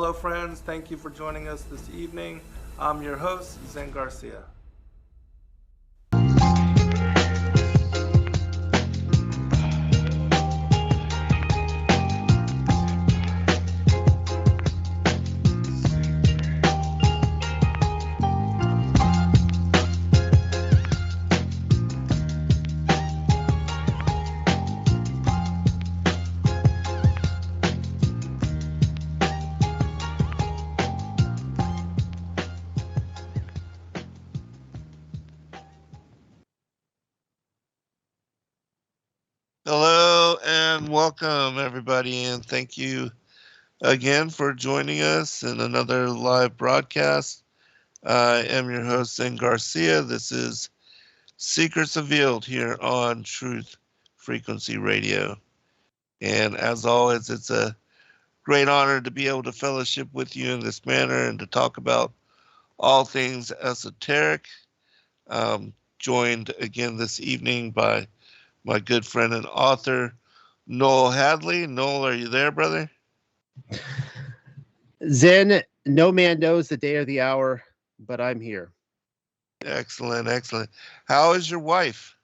hello, friends. Thank you for joining us this evening. I'm your host, Zen Garcia. Hello and welcome, everybody, and thank you again for joining us in another live broadcast. I am your host, Zen Garcia. This is Secrets Revealed here on Truth Frequency Radio. And as always, it's a great honor to be able to fellowship with you in this manner and to talk about all things esoteric. Joined again this evening by my good friend and author, Noel Hadley. Noel, are you there, brother? Zen, no man knows the day or the hour, but I'm here. Excellent, excellent. How is your wife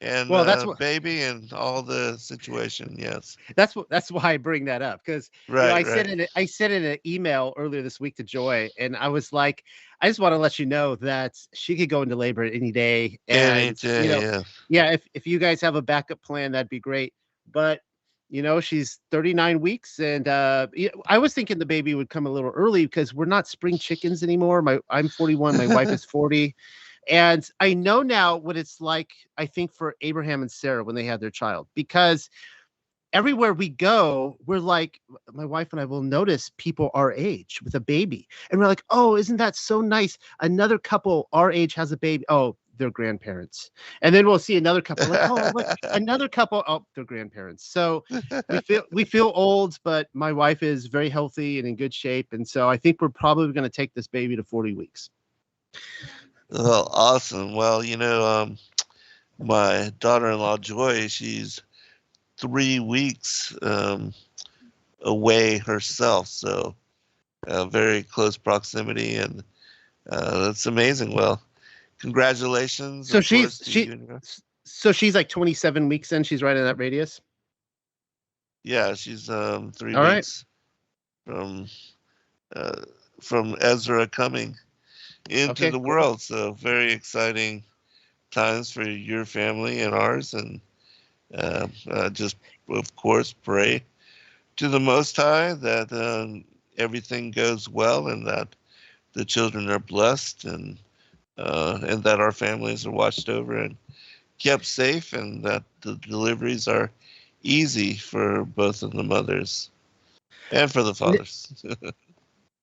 and Well, baby and all the situation? Yes. that's why I bring that up, because Right, I sent in an email earlier this week to Joy, and I was like, I just want to let you know that she could go into labor any day, and yeah. yeah, if you guys have a backup plan, that'd be great. But she's 39 weeks, and I was thinking the baby would come a little early because we're not spring chickens anymore. I'm 41, my wife is 40. And I know now what it's like, I think, for Abraham and Sarah when they had their child, because everywhere we go, we're like, my wife and I will notice people our age with a baby. And we're like, oh, isn't that so nice? Another couple our age has a baby. Oh, they're grandparents. And then we'll see another couple like, oh, look, another couple. Oh, they're grandparents. So we feel old, but my wife is very healthy and in good shape. And so I think we're probably going to take this baby to 40 weeks. Well, awesome. Well, my daughter-in-law Joy, she's 3 weeks away herself, so very close proximity, and that's amazing. Well, congratulations. So she's like 27 weeks in. She's right in that radius. Yeah, she's 3 All weeks from Ezra coming into the world. So very exciting times for your family and ours, and just of course pray to the Most High that everything goes well and that the children are blessed and that our families are watched over and kept safe, and that the deliveries are easy for both of the mothers and for the fathers.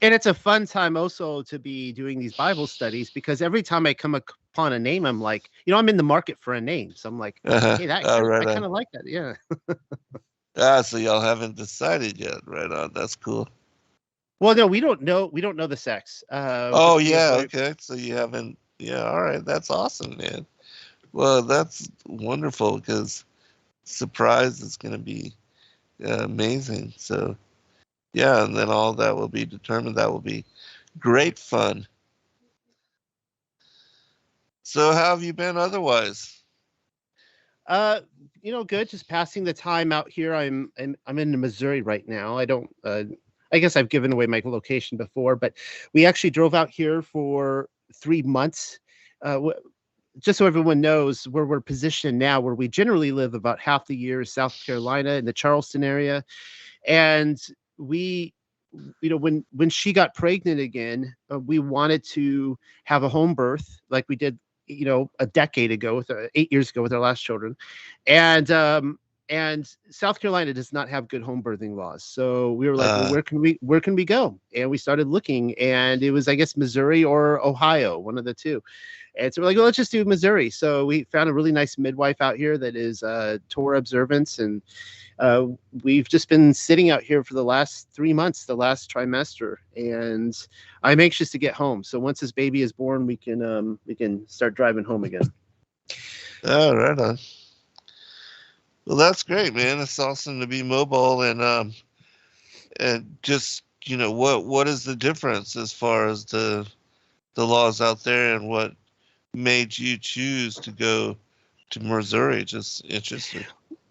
And it's a fun time also to be doing these Bible studies, because every time I come upon a name, I'm like, I'm in the market for a name. So I'm like, hey, I kind of like that. Yeah. So y'all haven't decided yet. Right on. That's cool. Well, no, we don't know the sex. Okay. So you haven't. Yeah. All right. That's awesome, man. Well, that's wonderful, because surprise is going to be amazing. So, yeah, and then all that will be determined. That will be great fun. So, how have you been otherwise? Good. Just passing the time out here. I'm in Missouri right now. I guess I've given away my location before, but we actually drove out here for 3 months. Just so everyone knows where we're positioned now, where we generally live about half the year is South Carolina in the Charleston area. And we, when she got pregnant again, we wanted to have a home birth like we did, a decade ago 8 years ago with our last children. And South Carolina does not have good home birthing laws. So we were like, well, where can we go? And we started looking, and it was, I guess, Missouri or Ohio, one of the two. And so we're like, well, let's just do Missouri. So we found a really nice midwife out here that is Torah observance. And we've just been sitting out here for the last 3 months, the last trimester. And I'm anxious to get home. So once this baby is born, we can start driving home again. Oh, right on. Well, that's great, man. It's awesome to be mobile and just what is the difference as far as the laws out there, and what made you choose to go to Missouri? Just interested.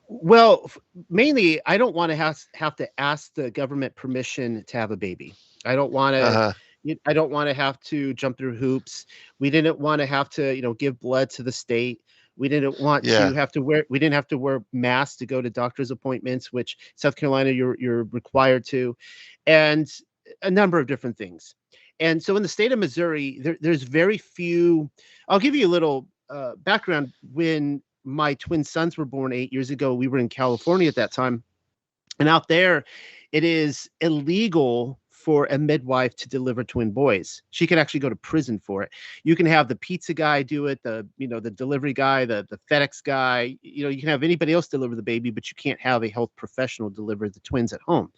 Well, mainly, I don't want to have to ask the government permission to have a baby. I don't want to. Uh-huh. I don't want to have to jump through hoops. We didn't want to have to, give blood to the state. We didn't want Yeah. to have to wear. We didn't have to wear masks to go to doctor's appointments, which South Carolina you're required to, and a number of different things. And so in the state of Missouri, there's very few. I'll give you a little background. When my twin sons were born 8 years ago, we were in California at that time, and out there, it is illegal for a midwife to deliver twin boys. She can actually go to prison for it. You can have the pizza guy do it, the delivery guy, the FedEx guy. You can have anybody else deliver the baby, but you can't have a health professional deliver the twins at home.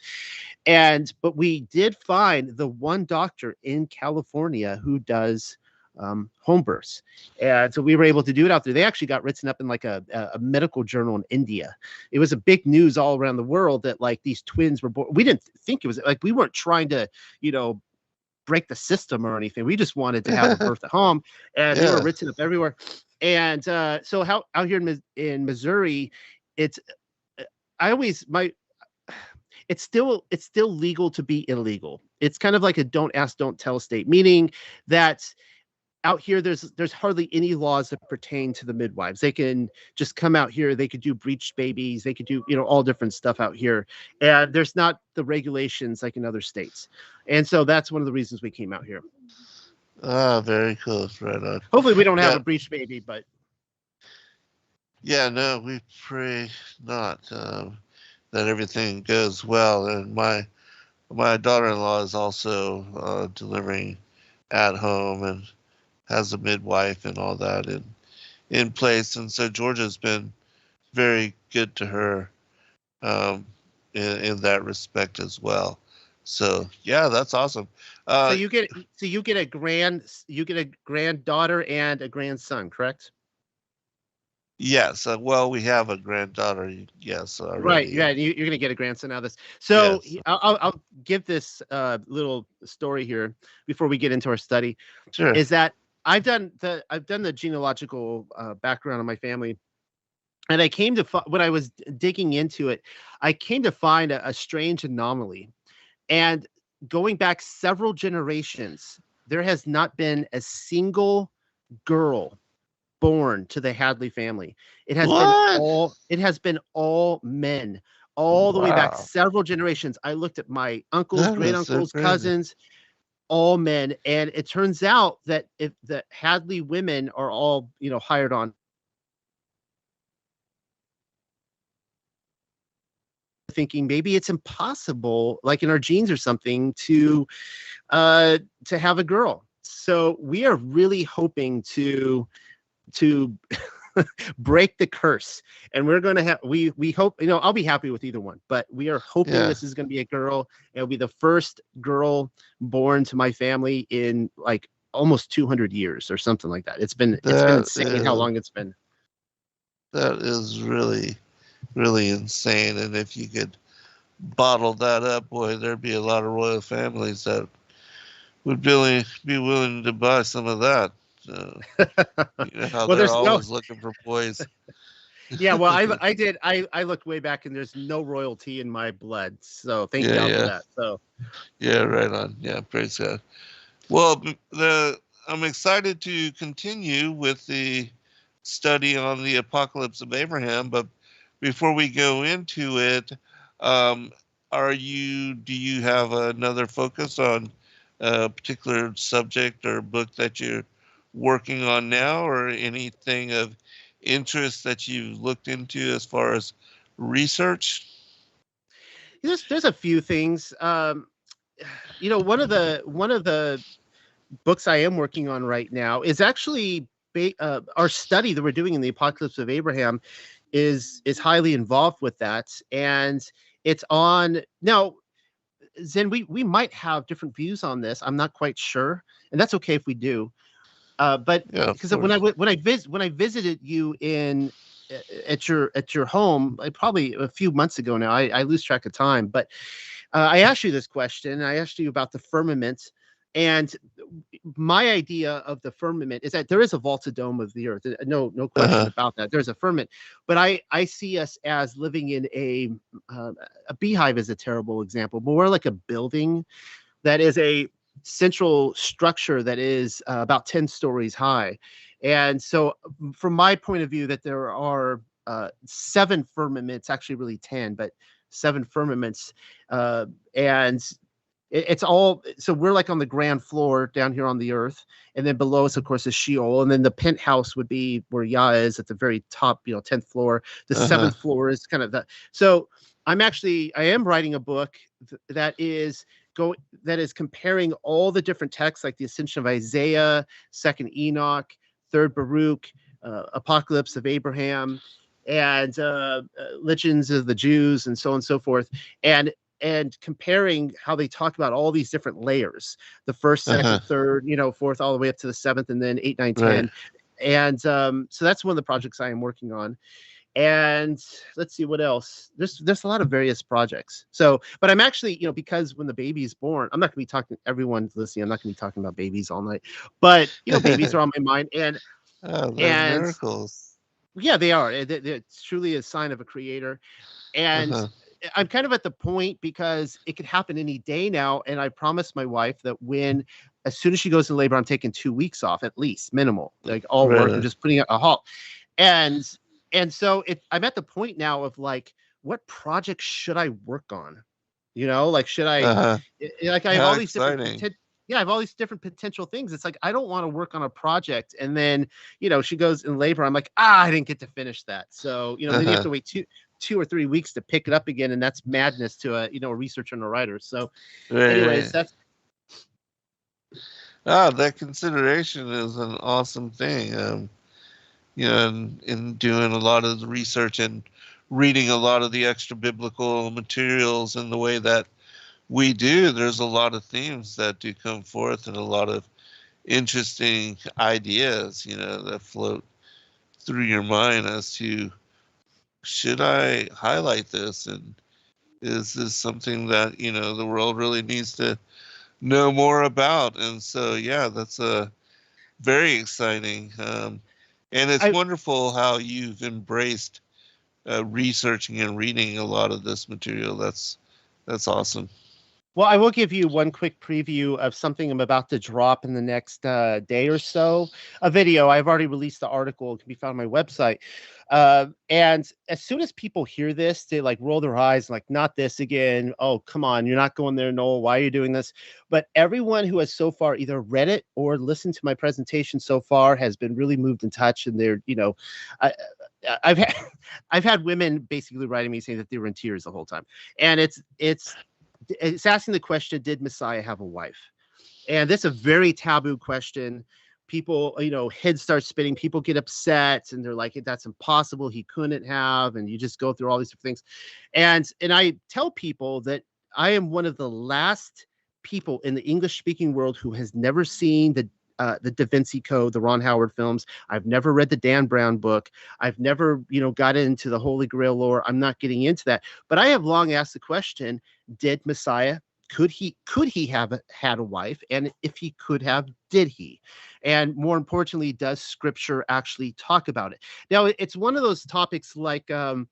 But we did find the one doctor in California who does home births. And so we were able to do it out there. They actually got written up in like a medical journal in India. It was a big news all around the world that like these twins were born. We didn't think it was like, we weren't trying to, break the system or anything. We just wanted to have a birth at home, and they were written up everywhere. And so out here in Missouri, it's still legal to be illegal. It's kind of like a don't ask, don't tell state, meaning that out here, there's hardly any laws that pertain to the midwives. They can just come out here. They could do breech babies. They could do, all different stuff out here. And there's not the regulations like in other states. And so that's one of the reasons we came out here. Ah, very cool. Right on. Hopefully we don't have a breech baby, but. Yeah, no, we pray not, that everything goes well. And my daughter-in-law is also delivering at home and has a midwife and all that in place. And so Georgia's been very good to her in that respect as well. So yeah, that's awesome. So you get a granddaughter and a grandson, correct? Yes. Well, we have a granddaughter. Yes. Already. Right. Yeah. You're going to get a grandson out of this. So yes. I'll give this little story here before we get into our study. Sure. Is that I've done the genealogical background of my family, and I came to when I was digging into it, I came to find a strange anomaly. And going back several generations, there has not been a single girl born to the Hadley family. It has been all men, all the way back several generations. I looked at my uncles, great uncles, cousins, all men, and it turns out that if the Hadley women are all hired on, thinking maybe it's impossible, like in our genes or something, to have a girl. So we are really hoping to break the curse, and we're going to have we hope, I'll be happy with either one, but we are hoping this is going to be a girl. It'll be the first girl born to my family in like almost 200 years or something like that. It's been insane how long it's been. That is really, really insane. And if you could bottle that up, boy, there'd be a lot of royal families that would be willing to buy some of that. How they're always looking for boys. Yeah, well, I looked way back, and there's no royalty in my blood, so thank God for that. So yeah, right on. Yeah, praise God. Well, I'm excited to continue with the study on the Apocalypse of Abraham, but before we go into it, do you have another focus on a particular subject or book that you're working on now, or anything of interest that you've looked into as far as research? There's a few things. One of the books I am working on right now is actually our study that we're doing in the Apocalypse of Abraham is highly involved with that, and it's on now. Zen, we might have different views on this. I'm not quite sure, and that's okay if we do. But because when I visited you at your home, probably a few months ago now, I lose track of time, but I asked you this question. I asked you about the firmament, and my idea of the firmament is that there is a vaulted dome of the earth. No question about that. There's a firmament, but I see us as living in a beehive is a terrible example, more like a building that is a central structure that is about 10 stories high. And so from my point of view, that there are 7 firmaments, actually really 10, but 7 firmaments. And it's all, so we're like on the ground floor down here on the earth. And then below us, of course, is Sheol. And then the penthouse would be where Yah is at the very top, 10th floor. The 7th floor is kind of the, so I am writing a book that is comparing all the different texts, like the Ascension of Isaiah, 2nd Enoch, 3rd Baruch, Apocalypse of Abraham, and Legends of the Jews, and so on and so forth, and comparing how they talk about all these different layers, the 1st, 2nd, 3rd, 4th, all the way up to the 7th, and then 8, 9, 10. Right. And so that's one of the projects I am working on. And let's see what else. There's a lot of various projects. So, but I'm actually, because when the baby is born, I'm not going to be talking, everyone listening, I'm not going to be talking about babies all night, but babies are on my mind. And they're miracles. Yeah, they are. It's truly a sign of a creator. And I'm kind of at the point, because it could happen any day now. And I promised my wife that as soon as she goes in labor, I'm taking 2 weeks off, at least minimal, like all work. I'm just putting a halt. And so I'm at the point now of like, what projects should I work on? Like, should I, like, I have all these different, I have all these different potential things. It's like, I don't want to work on a project. And then, she goes in labor. I'm like, I didn't get to finish that. So, then you have to wait two or 3 weeks to pick it up again. And that's madness to a researcher and a writer. So anyways, that's. That consideration is an awesome thing. In doing a lot of the research and reading a lot of the extra biblical materials in the way that we do, there's a lot of themes that do come forth and a lot of interesting ideas, that float through your mind as to, should I highlight this? And is this something that, the world really needs to know more about? And so, that's very exciting. And it's wonderful how you've embraced researching and reading a lot of this material. That's awesome. Well, I will give you one quick preview of something I'm about to drop in the next day or so. A video. I've already released the article. It can be found on my website. And as soon as people hear this, they like roll their eyes, like, not this again. Oh, come on. You're not going there, Noel. Why are you doing this? But everyone who has so far either read it or listened to my presentation so far has been really moved in touch. And they're, I've had women basically writing me saying that they were in tears the whole time. And it's asking the question, did Messiah have a wife? And that's a very taboo question. People, heads start spinning, people get upset, and they're like, that's impossible, he couldn't have, and you just go through all these different things. And I tell people that I am one of the last people in the English-speaking world who has never seen the Da Vinci Code, the Ron Howard films. I've never read the Dan Brown book. I've never, got into the Holy Grail lore. I'm not getting into that. But I have long asked the question, did Messiah, could he have had a wife? And if he could have, did he? And more importantly, does Scripture actually talk about it? Now, it's one of those topics like the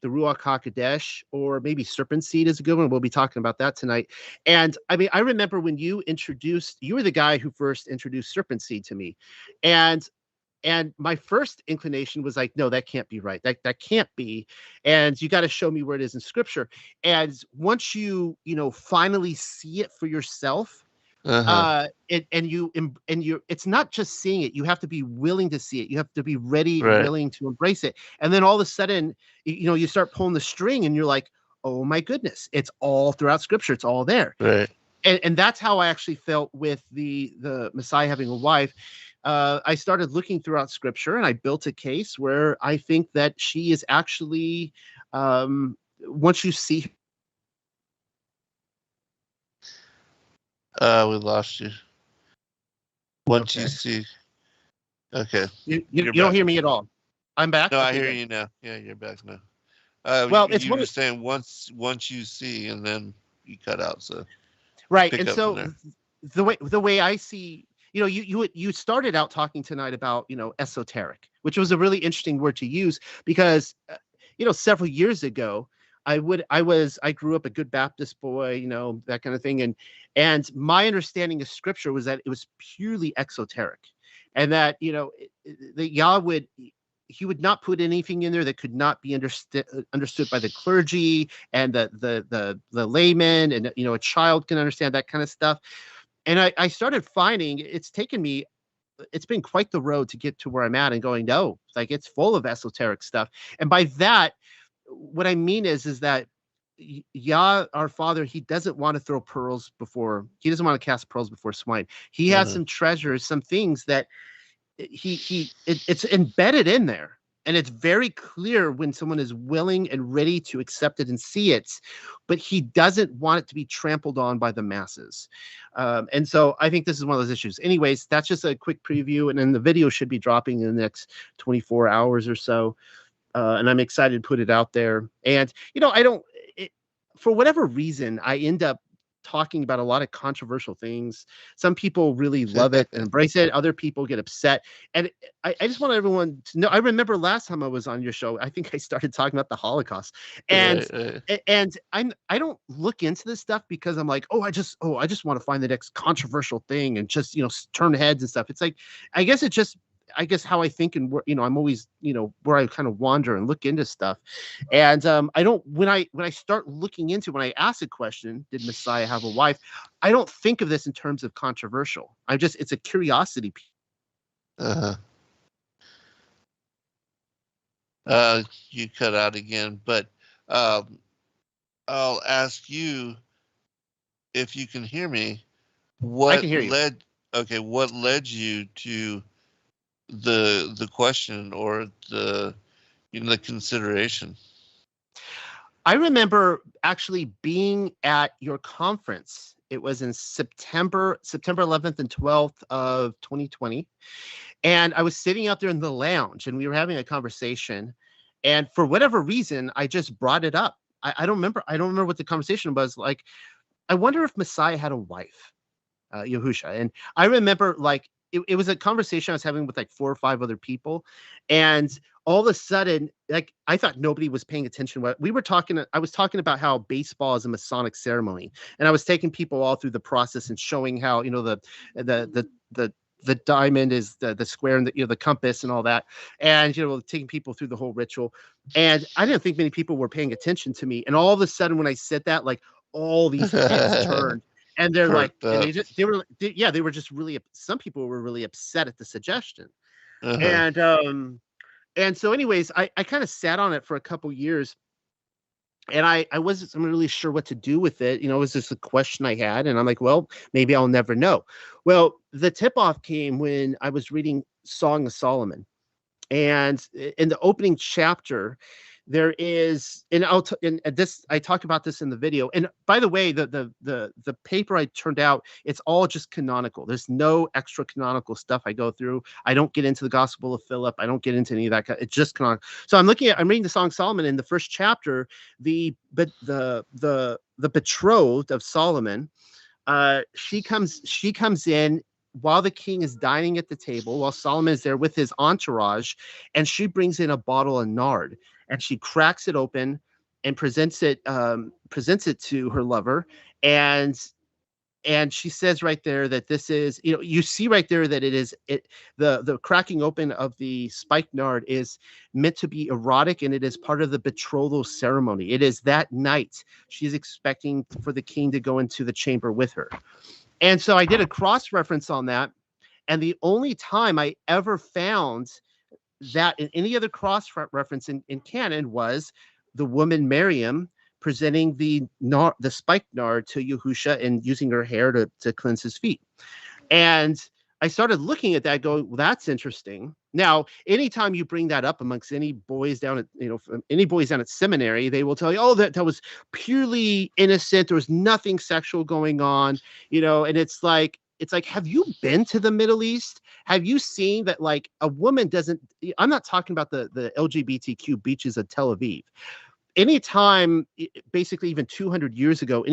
Ruach HaKodesh, or maybe serpent seed is a good one. We'll be talking about that tonight. And I mean, I remember when you were the guy who first introduced serpent seed to me. And my first inclination was like, no, that can't be right. That can't be. And you got to show me where it is in Scripture. And once you finally see it for yourself, it's not just seeing it. You have to be willing to see it. You have to be ready, and willing to embrace it. And then all of a sudden, you start pulling the string, and you're like, oh my goodness, it's all throughout Scripture. It's all there. Right. And that's how I actually felt with the Messiah having a wife. I started looking throughout Scripture, and I built a case where I think that she is actually, once you see. We lost you. Once you see. Okay. You don't hear me at all. I'm back. No, I hear you now. Yeah, you're back now. Well, it's you were saying once you see, and then. you cut out. So right. pick And up so from the way I see, you started out talking tonight about, esoteric, which was a really interesting word to use because, several years ago, I grew up a good Baptist boy, that kind of thing. And my understanding of scripture was that it was purely exoteric, and that, that he would not put anything in there that could not be understood by the clergy and the layman, and, a child can understand that kind of stuff. And I started finding it's been quite the road to get to where I'm at and going, no, like it's full of esoteric stuff. And by that, what I mean is that Yah, our Father, he doesn't want to he doesn't want to cast pearls before swine. He has some treasures, some things that it's embedded in there. And it's very clear when someone is willing and ready to accept it and see it, but he doesn't want it to be trampled on by the masses. And so I think this is one of those issues. Anyways, that's just a quick preview. And then the video should be dropping in the next 24 hours or so. And I'm excited to put it out there. And, for whatever reason, I end up talking about a lot of controversial things. Some people really love it and embrace it. Other people get upset. And I just want everyone to know, I remember last time I was on your show, I think I started talking about the Holocaust. And and I don't look into this stuff because I'm like, I just want to find the next controversial thing and just, turn heads and stuff. It's like, I guess how I think, and where, I'm always, where I kind of wander and look into stuff. And I don't, when I start looking into, when I ask a question, did Messiah have a wife? I don't think of this in terms of controversial. It's a curiosity piece. You cut out again, but I'll ask you if you can hear me. I can hear you. What led you to the question or the consideration? I remember actually being at your conference. It was in September 11th and 12th of 2020. And I was sitting out there in the lounge and we were having a conversation. And for whatever reason, I just brought it up. I don't remember what the conversation was. Like, I wonder if Messiah had a wife, Yahusha. And I remember it was a conversation I was having with 4 or 5 other people. And all of a sudden, I thought nobody was paying attention. I was talking about how baseball is a Masonic ceremony. And I was taking people all through the process and showing how, the diamond is the square and the compass and all that. And, taking people through the whole ritual. And I didn't think many people were paying attention to me. And all of a sudden, when I said that, all these heads turned. And they're they were just really, some people were really upset at the suggestion. And so anyways, I kind of sat on it for a couple years, and I wasn't really sure what to do with it. It was just a question I had, and I'm like, well, maybe I'll never know. Well, the tip-off came when I was reading Song of Solomon. And in the opening chapter, there is, and I talk about this in the video. And by the way, the paper I turned out, it's all just canonical. There's no extra canonical stuff I go through. I don't get into the Gospel of Philip. I don't get into any of that. It's just canonical. So I'm reading the Song of Solomon. In the first chapter, the betrothed of Solomon, she comes in while the king is dining at the table, while Solomon is there with his entourage, and she brings in a bottle of nard. And she cracks it open and presents it to her lover. And she says right there that this is, you see right there that the cracking open of the spikenard is meant to be erotic, and it is part of the betrothal ceremony. It is that night she's expecting for the king to go into the chamber with her. And so I did a cross reference on that. And the only time I ever found that in any other cross reference in canon was the woman Miriam presenting the spikenard to Yahusha and using her hair to cleanse his feet. And I started looking at that going, well, that's interesting. Now, anytime you bring that up amongst any boys down at seminary, they will tell you, that was purely innocent. There was nothing sexual going on, and it's like, have you been to the Middle East? Have you seen that a woman doesn't, I'm not talking about the LGBTQ beaches of Tel Aviv. Anytime, basically even 200 years ago,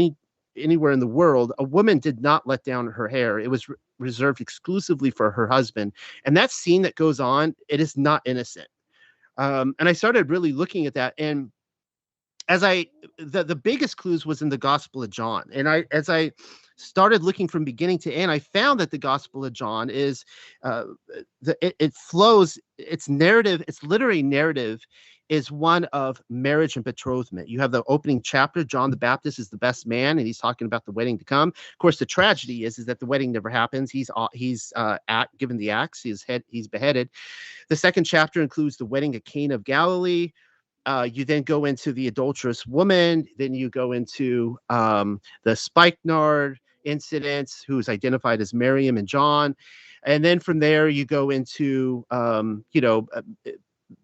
anywhere in the world, a woman did not let down her hair. It was reserved exclusively for her husband. And that scene that goes on, it is not innocent. And I started really looking at that. And the biggest clues was in the Gospel of John. And as I started looking from beginning to end, I found that the Gospel of John is, it flows, its narrative, its literary narrative is one of marriage and betrothment. You have the opening chapter, John the Baptist is the best man, and he's talking about the wedding to come. Of course, the tragedy is that the wedding never happens. He's given the axe, he's beheaded. The second chapter includes the wedding at Cana of Galilee. You then go into the adulterous woman. Then you go into the Spikenard incident, who's identified as Miriam and John. And then from there, you go into,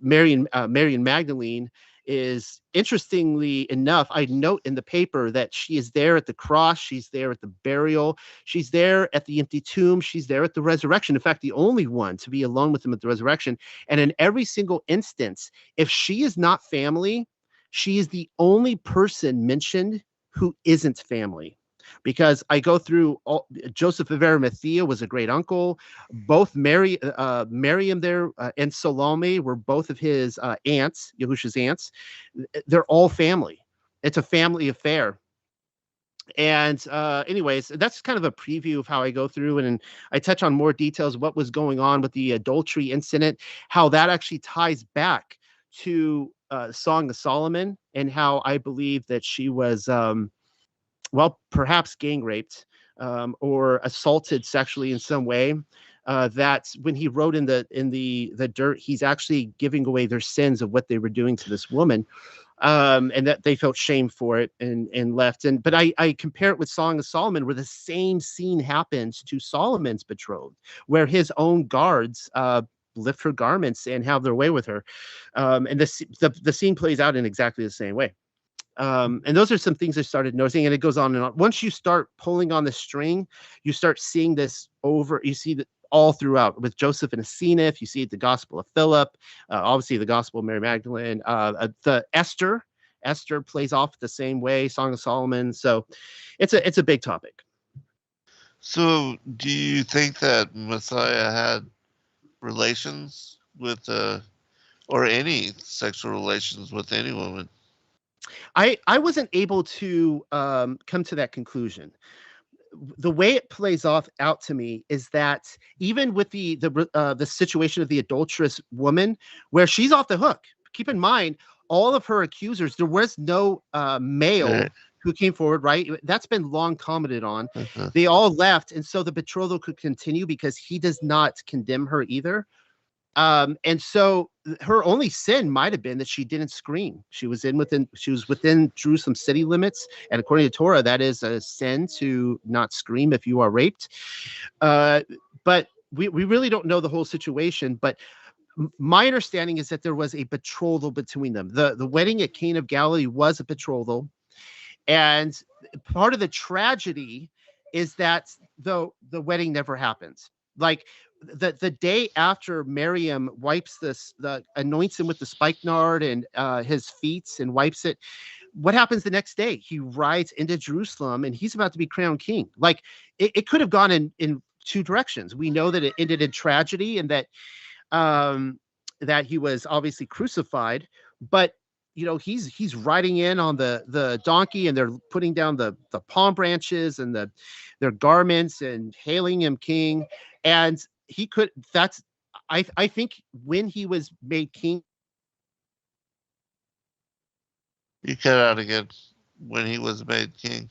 Mary and Magdalene is, interestingly enough, I note in the paper that she is there at the cross, she's there at the burial, she's there at the empty tomb, she's there at the resurrection. In fact, the only one to be alone with him at the resurrection. And in every single instance, if she is not family, she is the only person mentioned who isn't family. Because I go through Joseph of Arimathea was a great uncle. Both Miriam there and Salome were both of his aunts, Yahusha's aunts. They're all family. It's a family affair. And anyways, that's kind of a preview of how I go through, and I touch on more details of what was going on with the adultery incident, how that actually ties back to Song of Solomon, and how I believe that she was perhaps gang raped or assaulted sexually in some way. That when he wrote in the dirt, he's actually giving away their sins of what they were doing to this woman, and that they felt shame for it and left. But I compare it with Song of Solomon, where the same scene happens to Solomon's betrothed, where his own guards lift her garments and have their way with her, and the scene plays out in exactly the same way. And those are some things I started noticing, and it goes on and on. Once you start pulling on the string, you start seeing this you see that all throughout with Joseph and Asenath. You see it, the Gospel of Philip, obviously the Gospel of Mary Magdalene, the Esther plays off the same way, Song of Solomon. So it's a big topic. So do you think that Messiah had relations with, or any sexual relations with any woman? I wasn't able to come to that conclusion. The way it plays out to me is that even with the situation of the adulterous woman, where she's off the hook. Keep in mind, all of her accusers, there was no male who came forward, right? That's been long commented on. They all left, and so the betrothal could continue because he does not condemn her either. And so her only sin might have been that she didn't scream. She was within Jerusalem city limits, and according to Torah, that is a sin to not scream if you are raped. But we really don't know the whole situation. But my understanding is that there was a betrothal between them. The wedding at Cana of Galilee was a betrothal, and part of the tragedy is that the wedding never happens. Like, the day after Miriam anoints him with the spikenard and his feet and wipes it, what happens the next day? He rides into Jerusalem and he's about to be crowned king. Like, it could have gone in two directions. We know that it ended in tragedy and that he was obviously crucified, but he's riding in on the donkey, and they're putting down the palm branches and their garments and hailing him king. And I think when he was made king. You cut out again. When he was made king.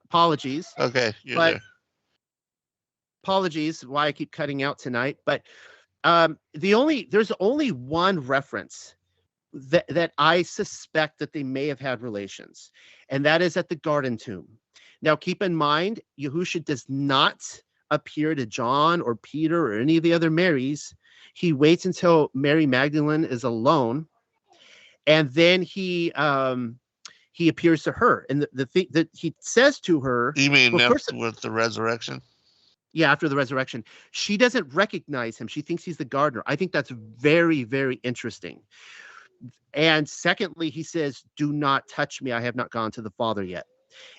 Apologies. Okay, you're there. Apologies why I keep cutting out tonight, but there's only one reference that I suspect that they may have had relations, and that is at the garden tomb. Now, keep in mind, Yahusha does not appear to John or Peter or any of the other Marys. He waits until Mary Magdalene is alone, and then he appears to her. And the thing that he says to her, you mean with the resurrection? Yeah, after the resurrection, she doesn't recognize him. She thinks he's the gardener. I think that's very, very interesting. And secondly, he says, do not touch me. I have not gone to the Father yet.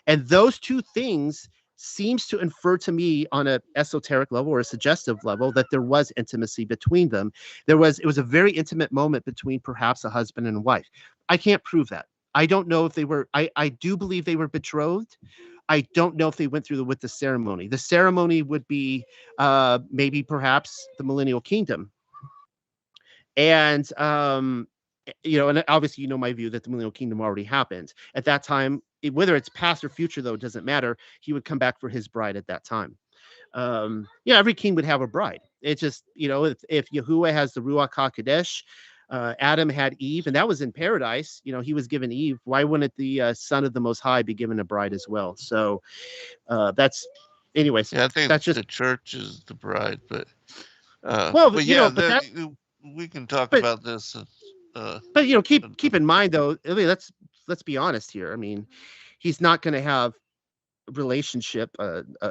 And those two things seems to infer to me on a esoteric level or a suggestive level that there was intimacy between them. It was a very intimate moment between perhaps a husband and wife. I can't prove that. I don't know if they were, I do believe they were betrothed. I don't know if they went through with the ceremony. The ceremony would be maybe perhaps the millennial kingdom. And, and obviously, my view that the millennial kingdom already happened at that time. Whether it's past or future, though, it doesn't matter. He would come back for his bride at that time. Every king would have a bride. It's just, if Yahuwah has the Ruach HaKodesh, Adam had Eve, and that was in paradise. He was given Eve. Why wouldn't the Son of the Most High be given a bride as well? So that's, anyways. Yeah, I think that's just the church is the bride, but we can talk about this. But keep in mind though. I mean, let's be honest here. I mean, he's not going to have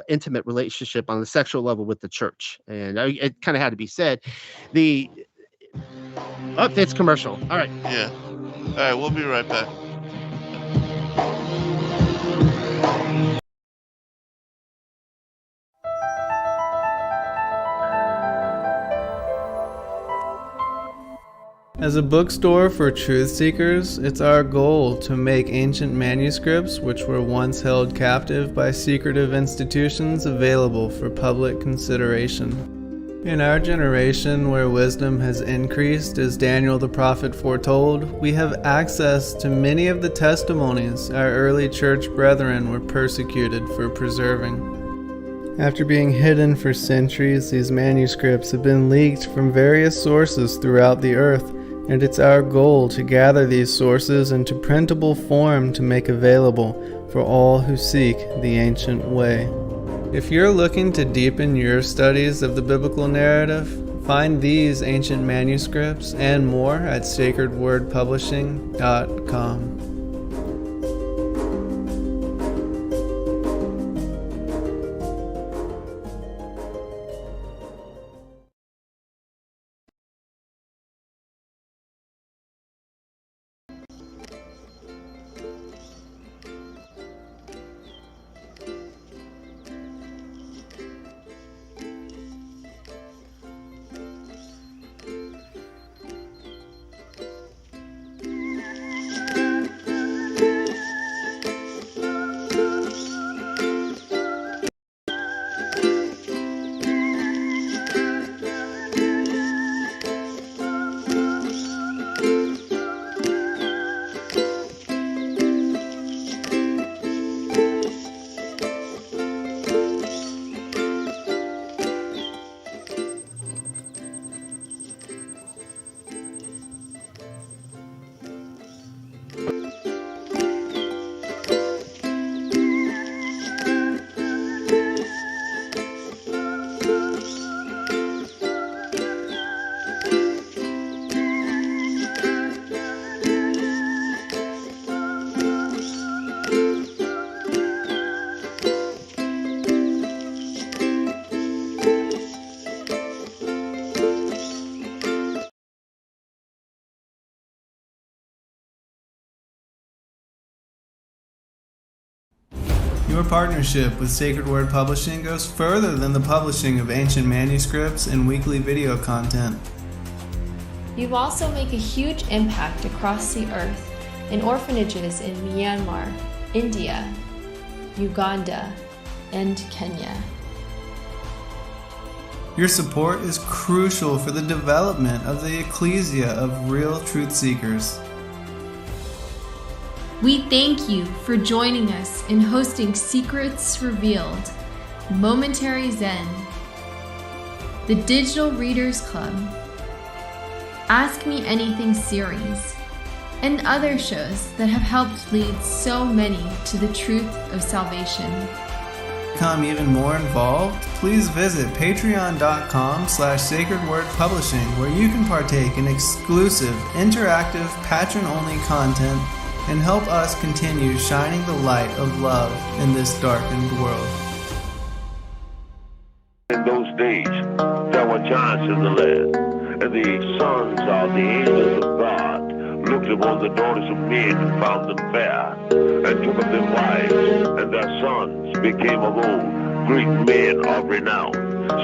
intimate relationship on the sexual level with the church, and it kind of had to be said. It's commercial. All right. Yeah. All right. We'll be right back. As a bookstore for truth seekers, it's our goal to make ancient manuscripts which were once held captive by secretive institutions available for public consideration. In our generation, where wisdom has increased as Daniel the prophet foretold, we have access to many of the testimonies our early church brethren were persecuted for preserving. After being hidden for centuries, these manuscripts have been leaked from various sources throughout the earth, and it's our goal to gather these sources into printable form to make available for all who seek the ancient way. If you're looking to deepen your studies of the biblical narrative, find these ancient manuscripts and more at sacredwordpublishing.com. Your partnership with Sacred Word Publishing goes further than the publishing of ancient manuscripts and weekly video content. You also make a huge impact across the earth in orphanages in Myanmar, India, Uganda, and Kenya. Your support is crucial for the development of the ecclesia of real truth seekers. We thank you for joining us in hosting Secrets Revealed, Momentary Zen, the Digital Readers Club, Ask Me Anything series, and other shows that have helped lead so many to the truth of salvation. To become even more involved, please visit patreon.com/sacredwordpublishing, where you can partake in exclusive, interactive, patron-only content and help us continue shining the light of love in this darkened world. In those days, there were giants in the land, and the sons of the angels of God looked upon the daughters of men and found them fair, and took of them wives, and their sons became of old great men of renown.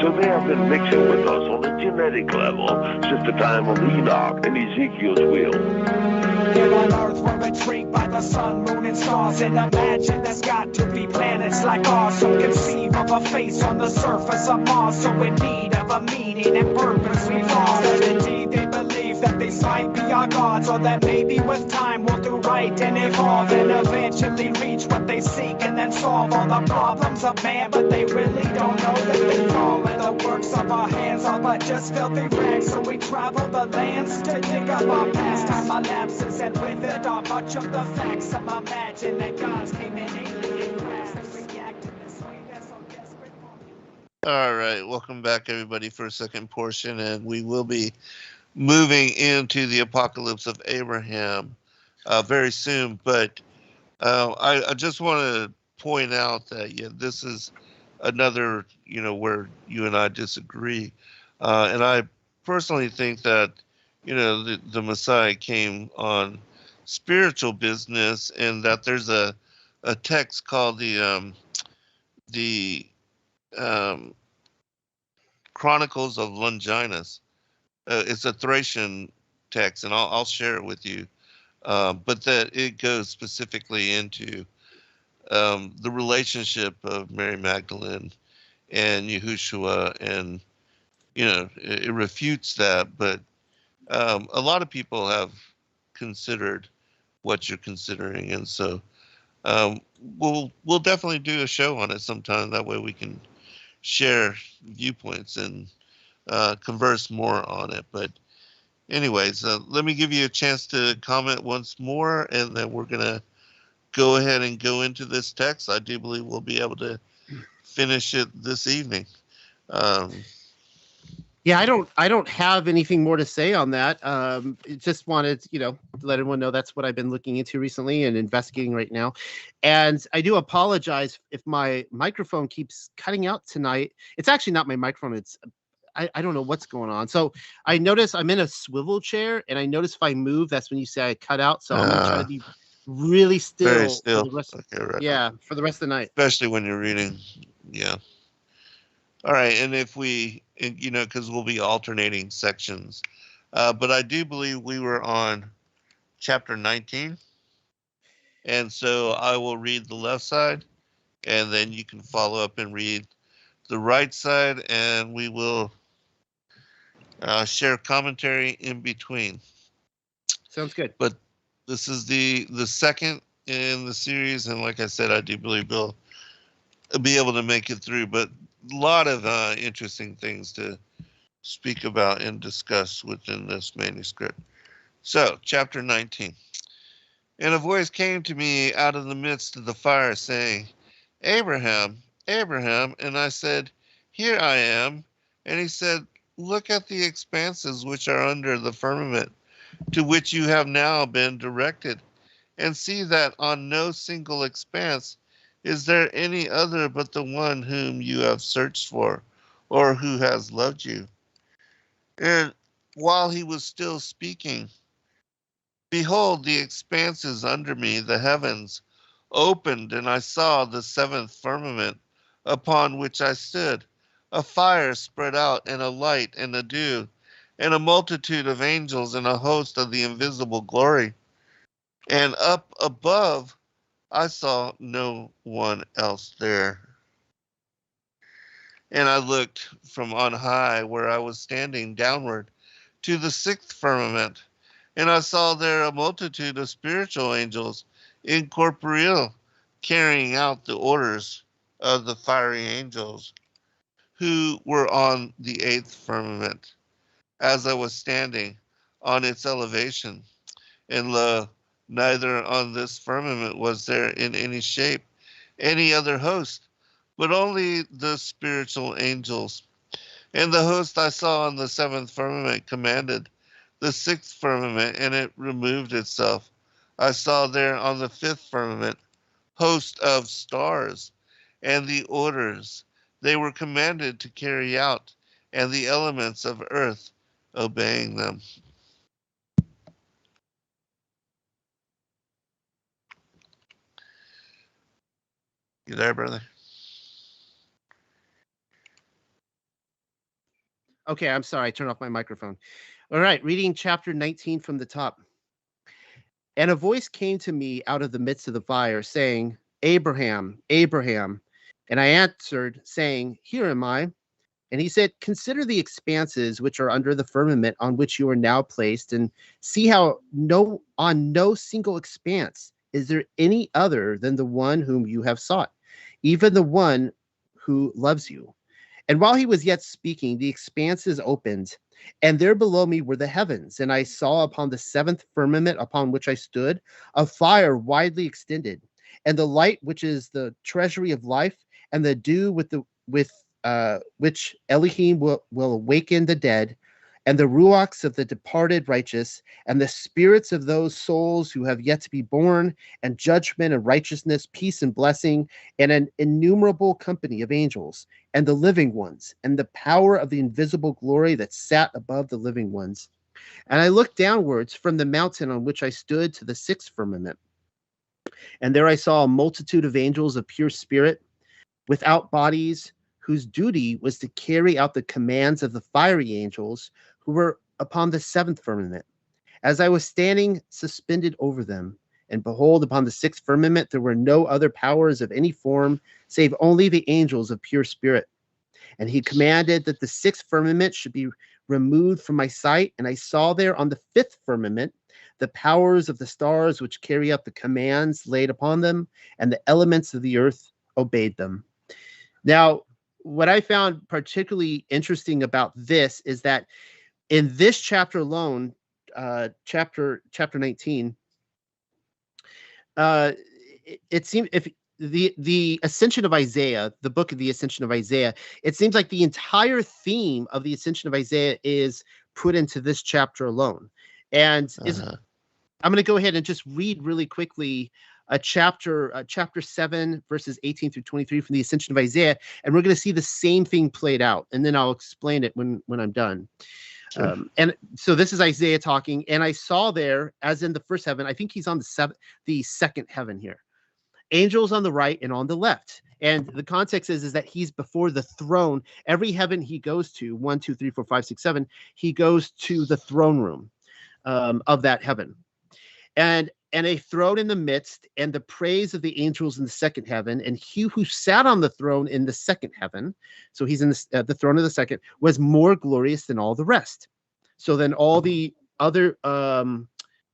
So they have been mixing with us on a genetic level since the time of Enoch and Ezekiel's will. Here on Earth we're intrigued by the sun, moon, and stars, and imagine there's got to be planets like ours. So conceive of a face on the surface of Mars, so in need of a meaning and purpose we've lost. And indeed they believe that these might be our gods, or that maybe with time we'll do right and evolve, and eventually reach what they seek, and then solve all the problems of man. But they really don't know that they fall, and the works of our hands are but just filthy rags. So we travel the lands to dig up our past, time our lapses, and with it are much of the facts. Some imagine that gods came in alien class and reacted this way. They're so desperate for. All right, welcome back, everybody, for a second portion, and we will be moving into the apocalypse of Abraham very soon. But I just want to point out that this is another, where you and I disagree, and I personally think that the Messiah came on spiritual business, and that there's a text called the Chronicles of Longinus. It's a Thracian text, and I'll share it with you. But that it goes specifically into the relationship of Mary Magdalene and Yahushua, and it refutes that. But a lot of people have considered what you're considering, and so we'll definitely do a show on it sometime. That way we can share viewpoints and converse more on it. But anyways, let me give you a chance to comment once more, and then we're gonna go ahead and go into this text. I do believe we'll be able to finish it this evening. Yeah, I don't have anything more to say on that. Just wanted, to let everyone know that's what I've been looking into recently and investigating right now. And I do apologize if my microphone keeps cutting out tonight. It's actually not my microphone. It's I don't know what's going on. So I notice I'm in a swivel chair, and I notice if I move, that's when you say I cut out. So I'm gonna try to be really still. Very still. For the rest, okay, right. Yeah, for the rest of the night. Especially when you're reading. Yeah. All right, and if we, because we'll be alternating sections, but I do believe we were on chapter 19, and so I will read the left side, and then you can follow up and read the right side, and we will share commentary in between. Sounds good. But this is the second in the series, and like I said, I do believe we'll be able to make it through, but a lot of interesting things to speak about and discuss within this manuscript. So, chapter 19. And a voice came to me out of the midst of the fire, saying, Abraham, Abraham. And I said, Here I am. And he said, Look at the expanses which are under the firmament, to which you have now been directed, and see that on no single expanse is there any other but the one whom you have searched for, or who has loved you? And while he was still speaking, behold, the expanses under me, the heavens, opened, and I saw the seventh firmament, upon which I stood, a fire spread out, and a light, and a dew, and a multitude of angels, and a host of the invisible glory. And up above I saw no one else there. And I looked from on high, where I was standing, downward to the sixth firmament, and I saw there a multitude of spiritual angels, incorporeal, carrying out the orders of the fiery angels, who were on the eighth firmament, as I was standing on its elevation. And lo, neither on this firmament was there in any shape any other host, but only the spiritual angels. And the host I saw on the seventh firmament commanded the sixth firmament, and it removed itself. I saw there on the fifth firmament host of stars, and the orders they were commanded to carry out, and the elements of earth obeying them. You there, brother? Okay, I'm sorry. I turned off my microphone. All right, reading chapter 19 from the top. And a voice came to me out of the midst of the fire, saying, Abraham, Abraham. And I answered, saying, Here am I. And he said, Consider the expanses which are under the firmament on which you are now placed, and see how on no single expanse is there any other than the one whom you have sought, even the one who loves you. And while he was yet speaking, the expanses opened, and there below me were the heavens. And I saw upon the seventh firmament upon which I stood a fire widely extended, and the light which is the treasury of life, and the dew with which Elohim will awaken the dead, and the ruachs of the departed righteous, and the spirits of those souls who have yet to be born, and judgment and righteousness, peace and blessing, and an innumerable company of angels, and the living ones, and the power of the invisible glory that sat above the living ones. And I looked downwards from the mountain on which I stood to the sixth firmament. And there I saw a multitude of angels of pure spirit, without bodies, whose duty was to carry out the commands of the fiery angels who were upon the seventh firmament. As I was standing suspended over them, and behold, upon the sixth firmament there were no other powers of any form, save only the angels of pure spirit. And he commanded that the sixth firmament should be removed from my sight, and I saw there on the fifth firmament the powers of the stars which carry out the commands laid upon them, and the elements of the earth obeyed them. Now, what I found particularly interesting about this is that in this chapter alone, chapter 19, it seems if the Ascension of Isaiah, the book of the Ascension of Isaiah, it seems like the entire theme of the Ascension of Isaiah is put into this chapter alone. And I'm going to go ahead and just read really quickly chapter 7, verses 18 through 23 from the Ascension of Isaiah, and we're going to see the same thing played out, and then I'll explain it when I'm done. Sure. And so this is Isaiah talking, and I saw there, as in the first heaven, I think he's on the second heaven here, angels on the right and on the left. And the context is that he's before the throne. Every heaven he goes to, 1, 2, 3, 4, 5, 6, 7, he goes to the throne room of that heaven. And a throne in the midst, and the praise of the angels in the second heaven, and he who sat on the throne in the second heaven, so he's in the throne of the second, was more glorious than all the rest. So then all the other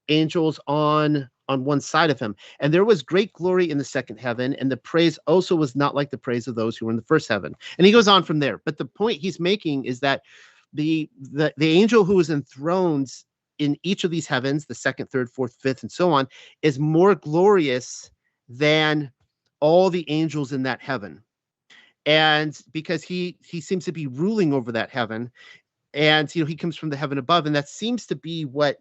angels on one side of him, and there was great glory in the second heaven, and the praise also was not like the praise of those who were in the first heaven. And he goes on from there. But the point he's making is that the angel who was enthroned in each of these heavens, the second, third, fourth, fifth, and so on, is more glorious than all the angels in that heaven. And because he seems to be ruling over that heaven, and he comes from the heaven above, and that seems to be what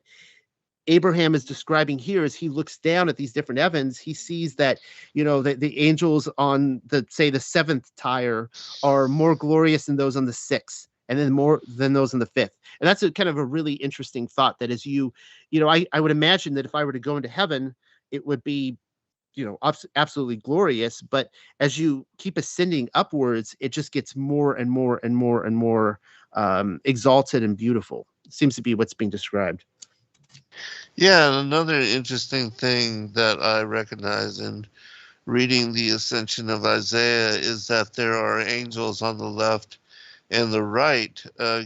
Abraham is describing here. As he looks down at these different heavens, he sees that the angels on the seventh tier are more glorious than those on the sixth, and then more than those in the fifth. And that's a kind of a really interesting thought, that as I would imagine that if I were to go into heaven, it would be, absolutely glorious. But as you keep ascending upwards, it just gets more and more and more and more exalted and beautiful. It seems to be what's being described. Yeah, and another interesting thing that I recognize in reading the Ascension of Isaiah is that there are angels on the left and the right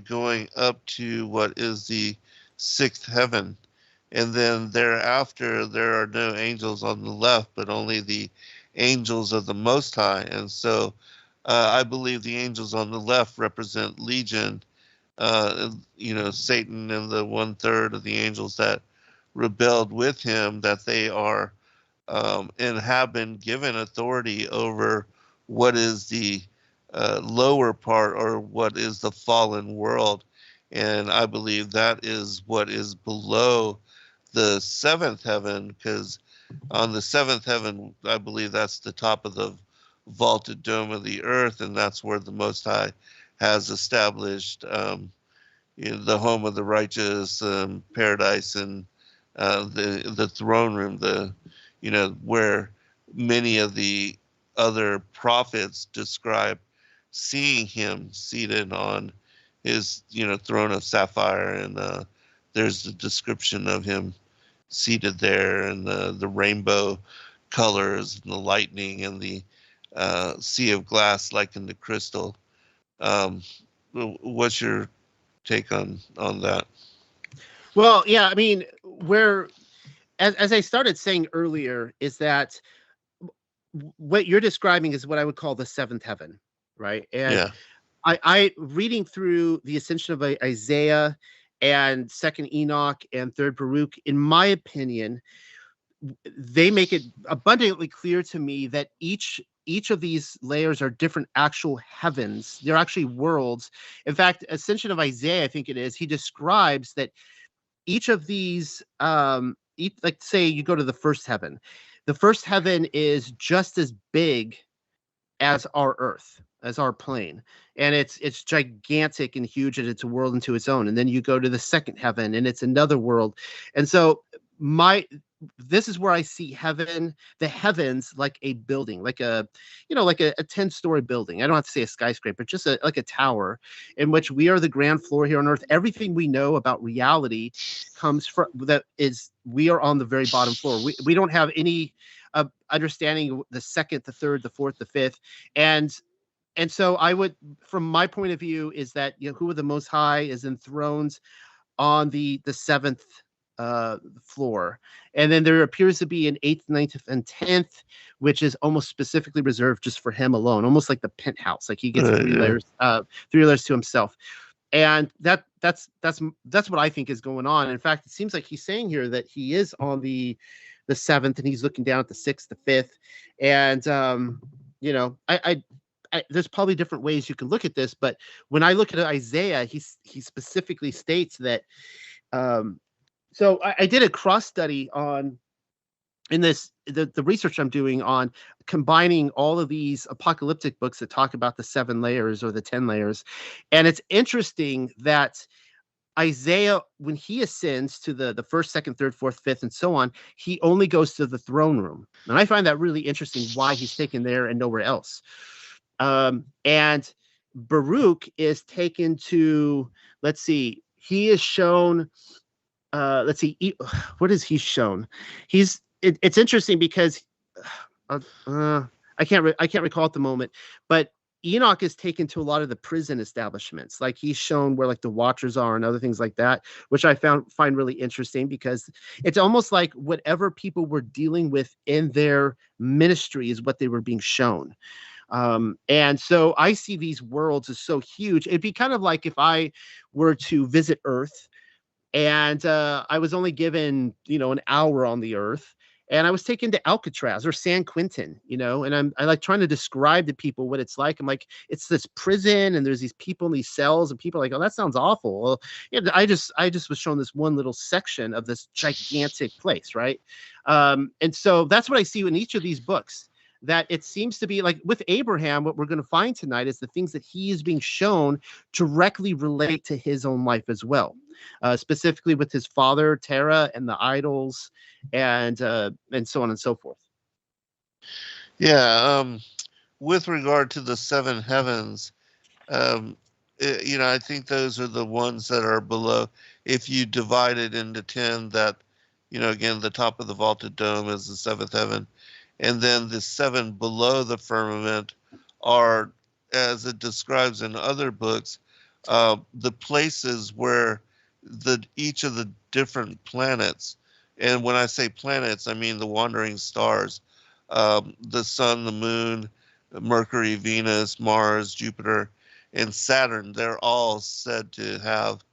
going up to what is the sixth heaven. And then thereafter, there are no angels on the left, but only the angels of the Most High. And so I believe the angels on the left represent Legion, Satan and the 1/3 of the angels that rebelled with him, that they are and have been given authority over what is the lower part, or what is the fallen world. And I believe that is what is below the seventh heaven, because on the seventh heaven, I believe that's the top of the vaulted dome of the earth, and that's where the Most High has established the home of the righteous, paradise, and the throne room, where many of the other prophets describe seeing him seated on his, throne of sapphire, and there's a description of him seated there, and the rainbow colors, and the lightning, and the sea of glass like in the crystal. What's your take on that? Well, yeah, I mean, as I started saying earlier, is that what you're describing is what I would call the seventh heaven, right? And Yeah. I reading through the Ascension of Isaiah and Second Enoch and Third Baruch, in my opinion, they make it abundantly clear to me that each of these layers are different actual heavens. They're actually worlds. In fact, Ascension of Isaiah, I think it is, he describes that each of these, like say you go to the first heaven. The first heaven is just as big as our earth, as our plane, and it's gigantic and huge, and it's a world into its own. And then you go to the second heaven, and it's another world. And so this is where I see the heavens, like a building, like a 10-story building. I don't have to say a skyscraper, just like a tower, in which we are the ground floor here on earth. Everything we know about reality comes from we are on the very bottom floor. We don't have any understanding the second, the third, the fourth, the fifth. And so I would, from my point of view, is that, who are the Most High is enthroned on the seventh floor. And then there appears to be an 8th, 9th, and 10th, which is almost specifically reserved just for him alone, almost like the penthouse. Like he gets three layers to himself. And that's what I think is going on. In fact, it seems like he's saying here that he is on the 7th, and he's looking down at the 6th, the 5th. And there's probably different ways you can look at this, but when I look at Isaiah, he specifically states that. So I did a cross study the research I'm doing on combining all of these apocalyptic books that talk about the 7 layers or the 10 layers. And it's interesting that Isaiah, when he ascends to the 1st, 2nd, 3rd, 4th, 5th, and so on, he only goes to the throne room. And I find that really interesting, why he's taken there and nowhere else. And Baruch is taken to, let's see, he is shown, what is he shown? It's interesting because I can't recall at the moment, but Enoch is taken to a lot of the prison establishments. Like he's shown where like the watchers are and other things like that, which I find really interesting, because it's almost like whatever people were dealing with in their ministry is what they were being shown. And so I see these worlds as so huge. It'd be kind of like if I were to visit Earth, and I was only given, an hour on the Earth, and I was taken to Alcatraz or San Quentin, and I like trying to describe to people what it's like. I'm like, it's this prison, and there's these people in these cells, and people are like, oh, that sounds awful. Well, I just was shown this one little section of this gigantic place, right? And so that's what I see in each of these books. That it seems to be like with Abraham, what we're going to find tonight is the things that he is being shown directly relate to his own life as well, specifically with his father, Terah, and the idols, and so on and so forth. Yeah. With regard to the 7 heavens, I think those are the ones that are below. If you divide it into 10, that, again, the top of the vaulted dome is the 7th heaven. And then the 7 below the firmament are, as it describes in other books, the places where each of the different planets, and when I say planets, I mean the wandering stars, the sun, the moon, Mercury, Venus, Mars, Jupiter, and Saturn, they're all said to have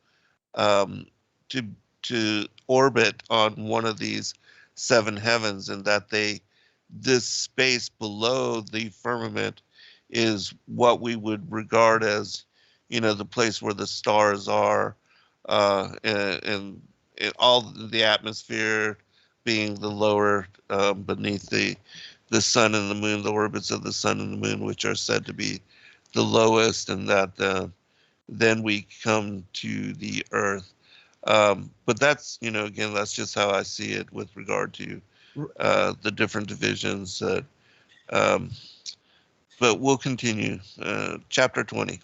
to orbit on one of these 7 heavens, and that this space below the firmament is what we would regard as, the place where the stars are, and all the atmosphere being the lower, beneath the sun and the moon, the orbits of the sun and the moon, which are said to be the lowest, and that then we come to the earth. But that's, again, that's just how I see it with regard to the different divisions. But we'll continue. Chapter 20.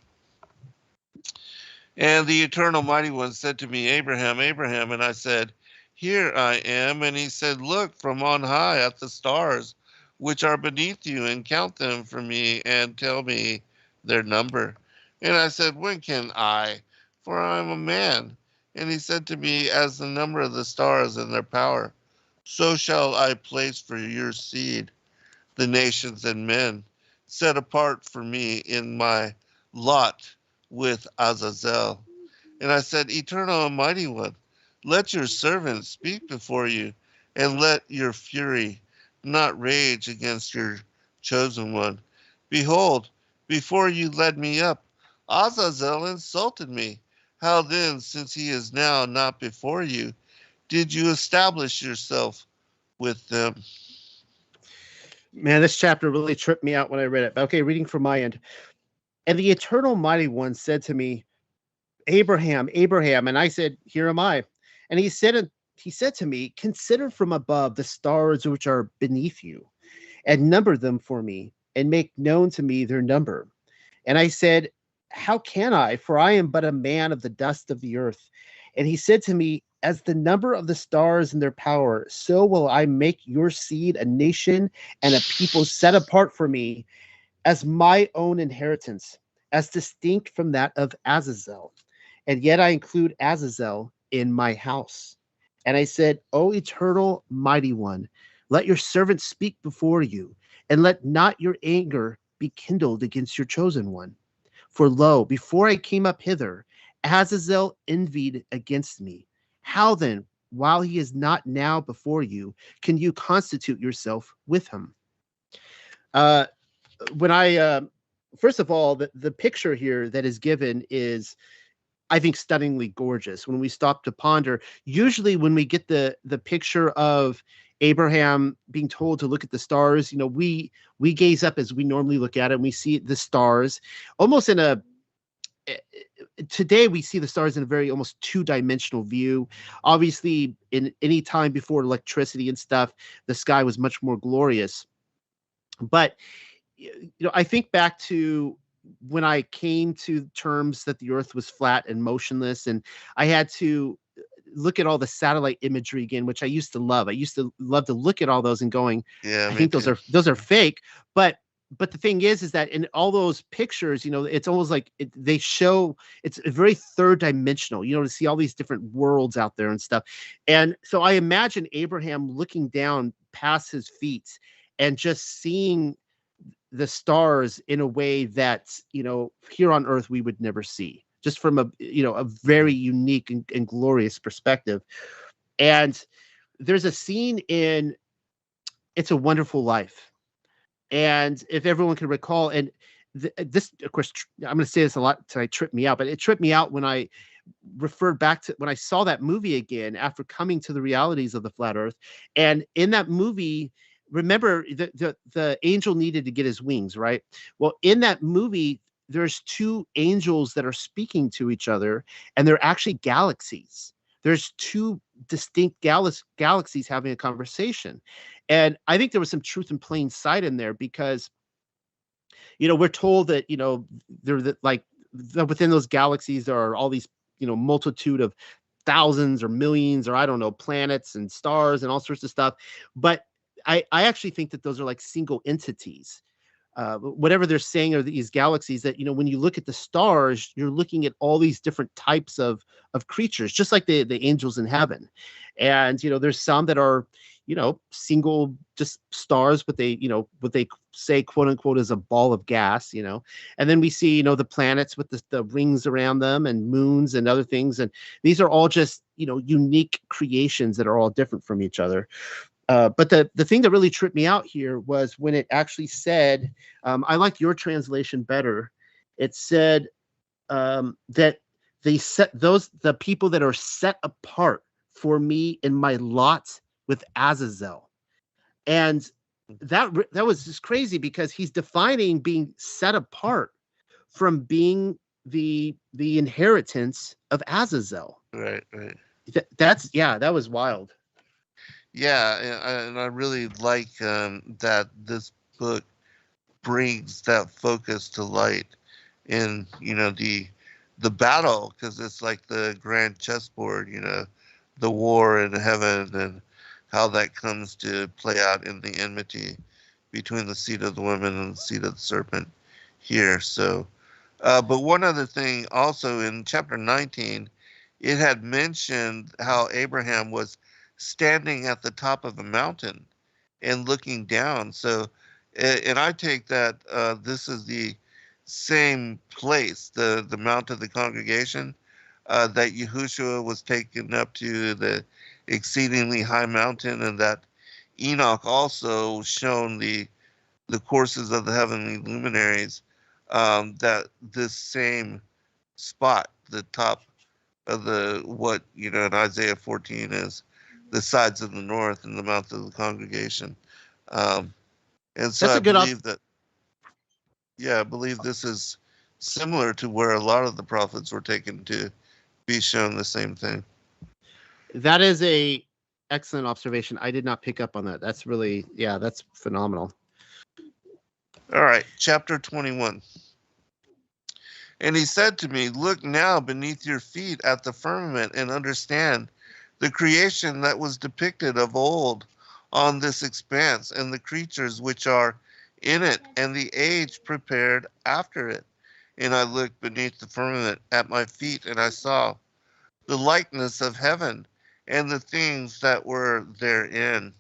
And the Eternal Mighty One said to me, Abraham, Abraham. And I said, Here I am. And he said, Look from on high at the stars which are beneath you, and count them for me, and tell me their number. And I said, When can I? For I am a man. And he said to me, As the number of the stars and their power, so shall I place for your seed the nations and men, set apart for me in my lot with Azazel. And I said, Eternal and Mighty One, let your servant speak before you, and let your fury not rage against your chosen one. Behold, before you led me up, Azazel insulted me. How then, since he is now not before you, did you establish yourself with them? Man, this chapter really tripped me out when I read it. Okay, reading from my end. And the Eternal Mighty One said to me, Abraham, Abraham. And I said, Here am I. And he said to me, Consider from above the stars which are beneath you, and number them for me, and make known to me their number. And I said, How can I? For I am but a man of the dust of the earth. And he said to me, As the number of the stars and their power, so will I make your seed a nation and a people set apart for me as my own inheritance, as distinct from that of Azazel. And yet I include Azazel in my house. And I said, O Eternal Mighty One, let your servant speak before you, and let not your anger be kindled against your chosen one. For lo, before I came up hither, Azazel envied against me. How then, while he is not now before you, can you constitute yourself with him? First of all, the picture here that is given is, I think, stunningly gorgeous. When we stop to ponder, usually when we get the picture of Abraham being told to look at the stars, we gaze up as we normally look at it, and we see the stars almost in a, today we see the stars in a very almost two-dimensional view. Obviously, in any time before electricity and stuff, the sky was much more glorious. But I think back to when I came to terms that the earth was flat and motionless, and I had to look at all the satellite imagery again, which I used to love. I used to love to look at all those and going, I think those are fake. But the thing is that in all those pictures, it's almost like they show, it's very third dimensional, to see all these different worlds out there and stuff. And so I imagine Abraham looking down past his feet and just seeing the stars in a way that, here on earth we would never see, just from a very unique and glorious perspective. And there's a scene in It's a Wonderful Life. And if everyone can recall, and this, of course, I'm going to say this a lot tonight, tripped me out, but it tripped me out when I referred back to when I saw that movie again after coming to the realities of the flat earth. And in that movie, remember the angel needed to get his wings, right? Well, in that movie, there's two angels that are speaking to each other, and they're actually galaxies. There's two distinct galaxies having a conversation. And I think there was some truth in plain sight in there, because, we're told that, within those galaxies, there are all these, multitude of thousands or millions, or I don't know, planets and stars and all sorts of stuff. But I actually think that those are like single entities. Whatever they're saying are these galaxies that, when you look at the stars, you're looking at all these different types of creatures, just like the angels in heaven. And, there's some that are, single just stars, but they, what they say, quote unquote, is a ball of gas, and then we see, the planets with the rings around them and moons and other things. And these are all just, unique creations that are all different from each other. But the thing that really tripped me out here was when it actually said, I like your translation better. It said that they set the people that are set apart for me in my lot with Azazel. And that was just crazy, because he's defining being set apart from being the inheritance of Azazel. Right. That was wild. Yeah, and I really like that this book brings that focus to light in, the battle, because it's like the grand chessboard, the war in heaven, and how that comes to play out in the enmity between the seed of the woman and the seed of the serpent here. So, but one other thing also in chapter 19, it had mentioned how Abraham was standing at the top of a mountain and looking down. So, and I take that this is the same place, the Mount of the Congregation, that Yahushua was taken up to, the exceedingly high mountain, and that Enoch also shown the courses of the heavenly luminaries, that this same spot, the top of what in Isaiah 14 is the sides of the north and the mount of the congregation. And so I believe I believe this is similar to where a lot of the prophets were taken to be shown the same thing. That is a excellent observation. I did not pick up on that. That's really, that's phenomenal. All right, chapter 21. And he said to me, look now beneath your feet at the firmament and understand the creation that was depicted of old on this expanse, and the creatures which are in it, and the age prepared after it. And I looked beneath the firmament at my feet, and I saw the likeness of heaven and the things that were therein.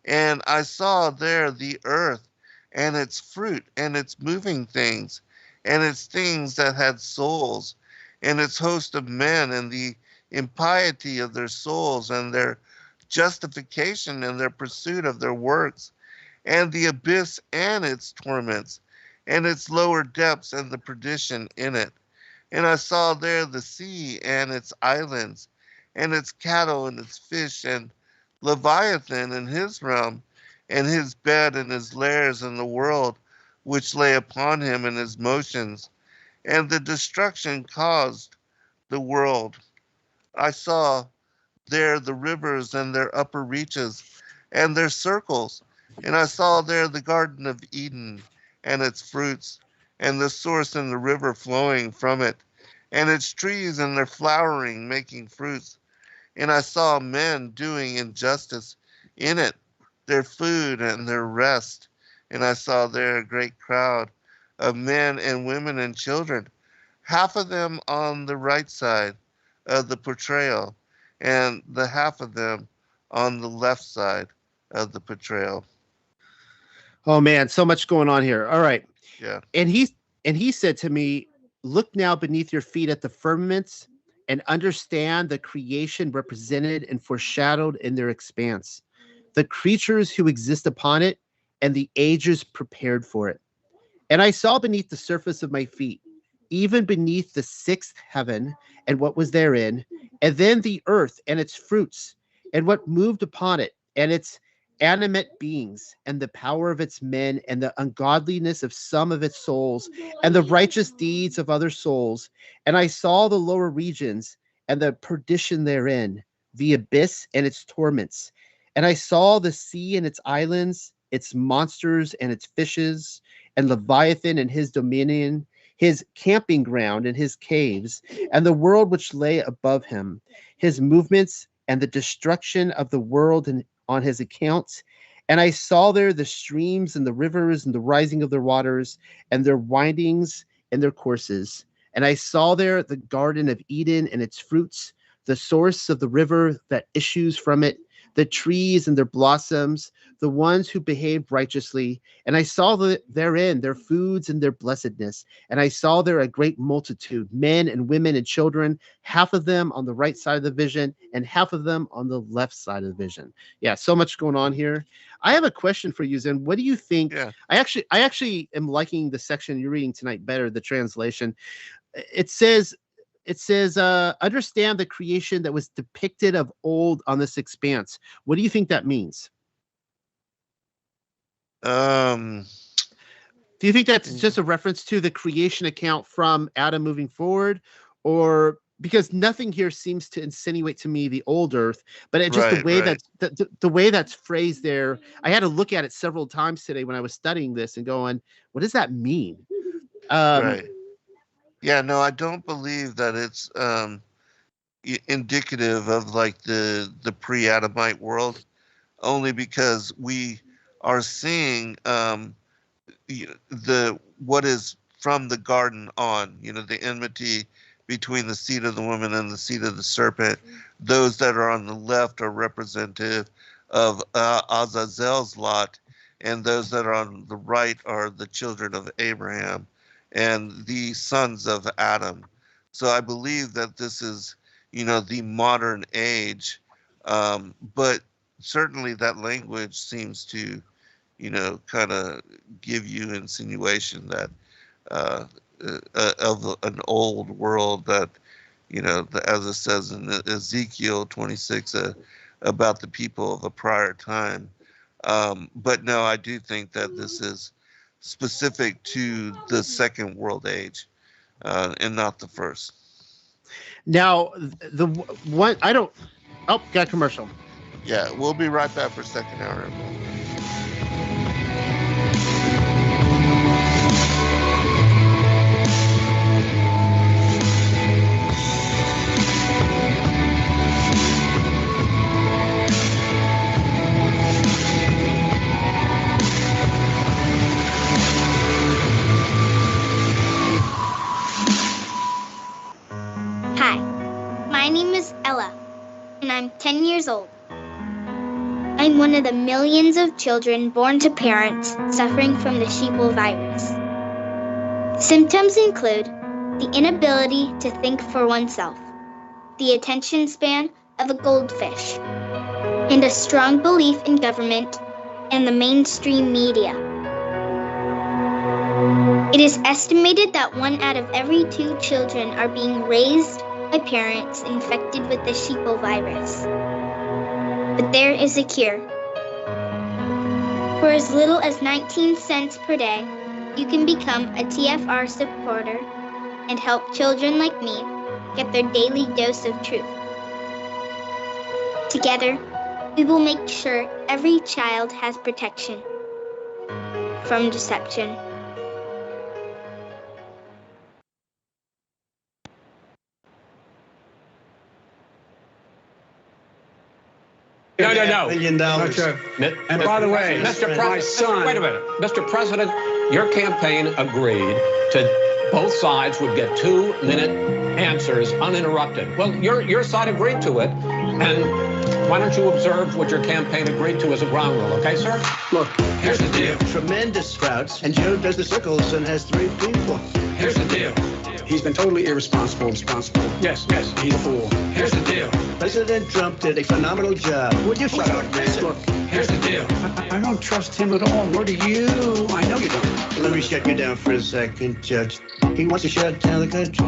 And I saw there the earth and its fruit and its moving things and its things that had souls, and its host of men, and the impiety of their souls, and their justification and their pursuit of their works, and the abyss and its torments, and its lower depths and the perdition in it. And I saw there the sea and its islands, and its cattle and its fish, and Leviathan and his realm, and his bed and his lairs, and the world which lay upon him and his motions, and the destruction caused the world. I saw there the rivers and their upper reaches and their circles, and I saw there the Garden of Eden and its fruits, and the source and the river flowing from it, and its trees and their flowering, making fruits. And I saw men doing injustice in it, their food and their rest. And I saw there a great crowd of men and women and children, half of them on the right side of the portrayal, and the half of them on the left side of the portrayal. Oh man, so much going on here. All right. Yeah. And he said to me, look now beneath your feet at the firmaments and understand the creation represented and foreshadowed in their expanse, the creatures who exist upon it, and the ages prepared for it. And I saw beneath the surface of my feet, even beneath the sixth heaven and what was therein, and then the earth and its fruits, and what moved upon it, and its animate beings, and the power of its men, and the ungodliness of some of its souls, and the righteous deeds of other souls. And I saw the lower regions, and the perdition therein, the abyss and its torments. And I saw the sea and its islands, its monsters and its fishes, and Leviathan and his dominion, his camping ground and his caves, and the world which lay above him, his movements, and the destruction of the world and on his accounts. And I saw there the streams and the rivers and the rising of their waters, and their windings and their courses. And I saw there the Garden of Eden and its fruits, the source of the river that issues from it, the trees and their blossoms, the ones who behaved righteously. And I saw therein their foods and their blessedness. And I saw there a great multitude, men and women and children, half of them on the right side of the vision and half of them on the left side of the vision. Yeah, so much going on here. I have a question for you, Zen. What do you think? Yeah. I actually am liking the section you're reading tonight better, the translation. It says, understand the creation that was depicted of old on this expanse. What do you think that means? Do you think that's just a reference to the creation account from Adam moving forward? Or because nothing here seems to insinuate to me the old Earth, but it just the way that the way that's phrased there, I had to look at it several times today when I was studying this and going, what does that mean? Right. Yeah, no, I don't believe that it's indicative of like the pre-Adamite world, only because we are seeing what is from the garden on, the enmity between the seed of the woman and the seed of the serpent. Those that are on the left are representative of Azazel's lot, and those that are on the right are the children of Abraham and the sons of Adam. So I believe that this is, the modern age, but certainly that language seems to, kind of give you insinuation that of an old world that, as it says in Ezekiel 26, about the people of a prior time. But no, I do think that this is specific to the second world age and not the first. Now, the one I don't. Oh, got a commercial. Yeah, we'll be right back for second hour. My name is Ella, and I'm 10 years old. I'm one of the millions of children born to parents suffering from the sheeple virus. Symptoms include the inability to think for oneself, the attention span of a goldfish, and a strong belief in government and the mainstream media. It is estimated that 1 out of every 2 children are being raised by parents infected with the sheeple virus. But there is a cure. For as little as 19 cents per day, you can become a TFR supporter and help children like me get their daily dose of truth. Together, we will make sure every child has protection from deception. No. $1 million. And by the way, Mr. President, wait a minute. Mr. President, your campaign agreed to both sides would get 2-minute answers uninterrupted. Well, your side agreed to it, and why don't you observe what your campaign agreed to as a ground rule, okay, sir? Look, here's the deal. Tremendous sprouts, and Joe does the circles and has 3 people. Here's the deal. He's been totally irresponsible. Yes, he's a fool. Here's the deal. President Trump did a phenomenal job. Would you shut up, man? Look, here's the deal. I don't trust him at all, nor do you. I know you don't. Let me shut you down for a second, Judge. He wants to shut down the country.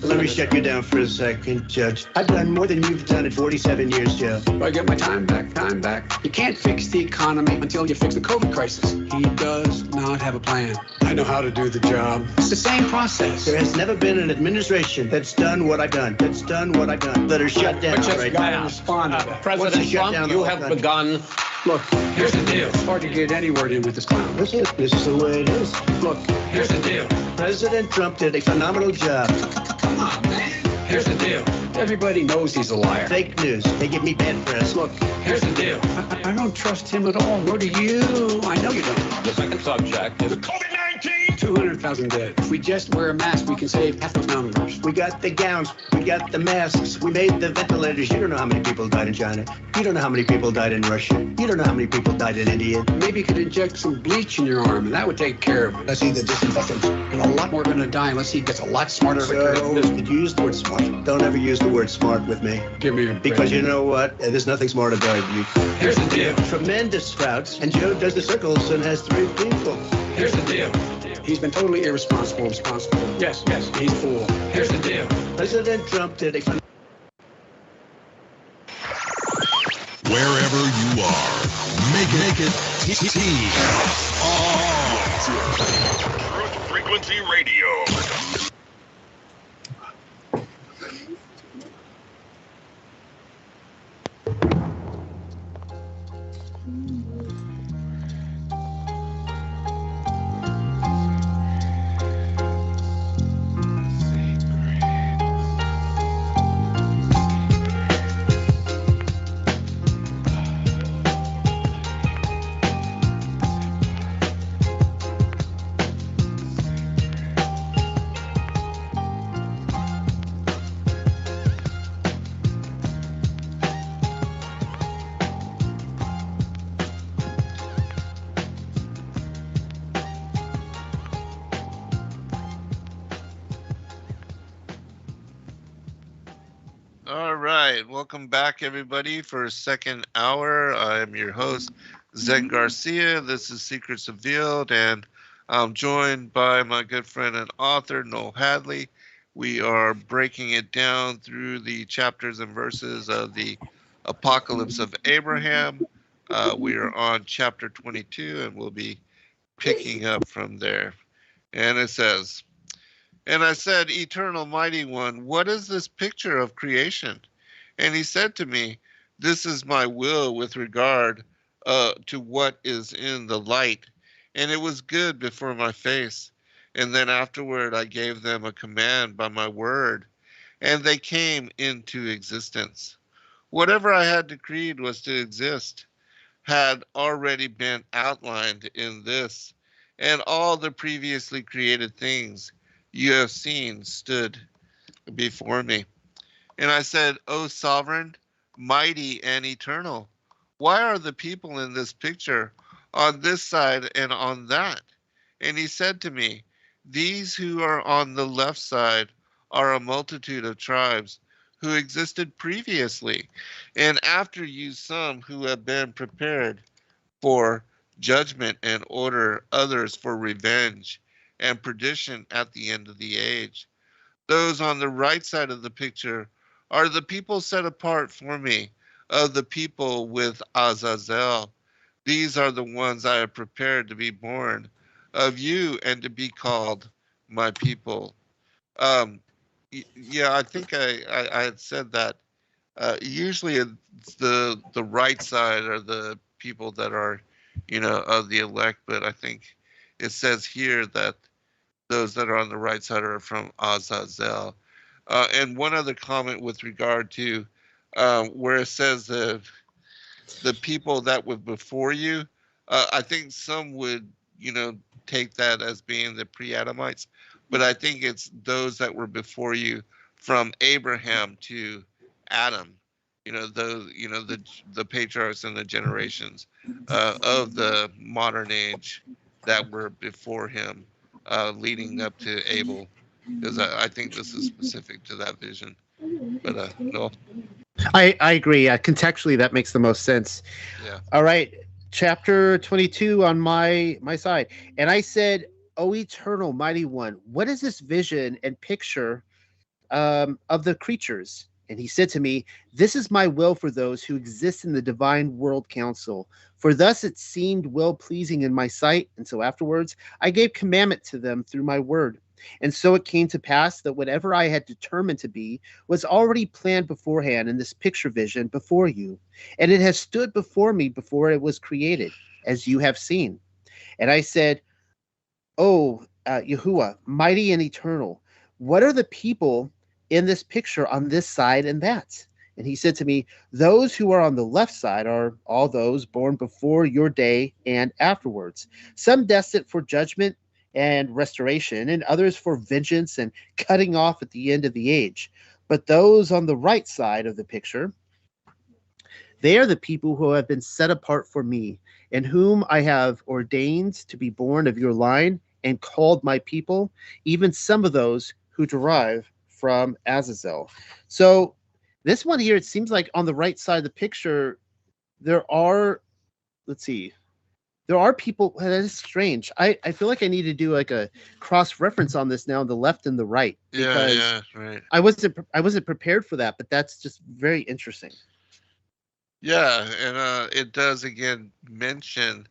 Let me shut you down for a second, Judge. I've done more than you've done in 47 years, Joe. Do I get my time back? You can't fix the economy until you fix the COVID crisis. He does not have a plan. I know how to do the job. It's the same process. There has never been an administration that's done what I've done. That are shut down right now. Respond to that. President Trump, you have begun. Look, here's the deal. It's hard to get any word in with this clown. This is the way it is. Look, here's the deal. President Trump did a phenomenal job. Come on, man. Here's the deal. Everybody knows he's a liar. Fake news. They give me bad press. Look, here's the deal. I don't trust him at all, nor do you. I know you don't. The second subject is COVID-19. 200,000 dead. If we just wear a mask, we can save half those numbers. We got the gowns. We got the masks. We made the ventilators. You don't know how many people died in China. You don't know how many people died in Russia. You don't know how many people died in India. Maybe you could inject some bleach in your arm, and that would take care of it. Let's see the disinfectants. And a lot more are going to die unless he gets a lot smarter. So, did you use the word smart? Don't ever use the word smart with me. Give me a Because break. you know what? There's nothing smart about you. Here's the deal. Tremendous sprouts, and Joe does the circles and has 3 people. Here's the deal. He's been totally irresponsible. Yes, he's a fool. Here's the deal. President Trump did a Wherever you are, make it Truth Frequency Radio. All right. Welcome back, everybody, for second hour. I am your host, Zen Garcia. This is Secrets Revealed, and I'm joined by my good friend and author, Noel Hadley. We are breaking it down through the chapters and verses of the Apocalypse of Abraham. We are on chapter 22, and we'll be picking up from there. And it says, "And I said, Eternal Mighty One, what is this picture of creation? And he said to me, This is my will with regard to what is in the light. And it was good before my face. And then afterward I gave them a command by my word, and they came into existence. Whatever I had decreed was to exist had already been outlined in this, and all the previously created things you have seen stood before me. And I said, O sovereign, mighty and eternal, why are the people in this picture on this side and on that? And he said to me, These who are on the left side are a multitude of tribes who existed previously, and after you some who have been prepared for judgment and order others for revenge and perdition at the end of the age. Those on the right side of the picture are the people set apart for me, of the people with Azazel. These are the ones I have prepared to be born of you and to be called my people." Yeah, I think I had said that. Usually it's the right side are the people that are, of the elect, but I think it says here that those that are on the right side are from Azazel. And one other comment with regard to where it says the people that were before you, I think some would, take that as being the pre-Adamites, but I think it's those that were before you from Abraham to Adam. The patriarchs and the generations of the modern age that were before him, leading up to Abel, because I think this is specific to that vision. But no. I agree. Contextually, that makes the most sense. Yeah. All right. Chapter 22 on my side. And I said, O eternal mighty one, what is this vision and picture of the creatures? And he said to me, This is my will for those who exist in the divine world council. For thus it seemed well-pleasing in my sight. And so afterwards I gave commandment to them through my word. And so it came to pass that whatever I had determined to be was already planned beforehand in this picture vision before you. And it has stood before me before it was created, as you have seen. And I said, O Yahuwah, mighty and eternal, what are the people in this picture on this side and that? And he said to me, Those who are on the left side are all those born before your day and afterwards, some destined for judgment and restoration, and others for vengeance and cutting off at the end of the age. But those on the right side of the picture, they are the people who have been set apart for me, and whom I have ordained to be born of your line and called my people, even some of those who derive from Azazel. So this one here, it seems like on the right side of the picture, there are people. That is strange. I feel like I need to do like a cross reference on this now on the left and the right. Yeah, right. I wasn't prepared for that, but that's just very interesting. Yeah, and it does again mention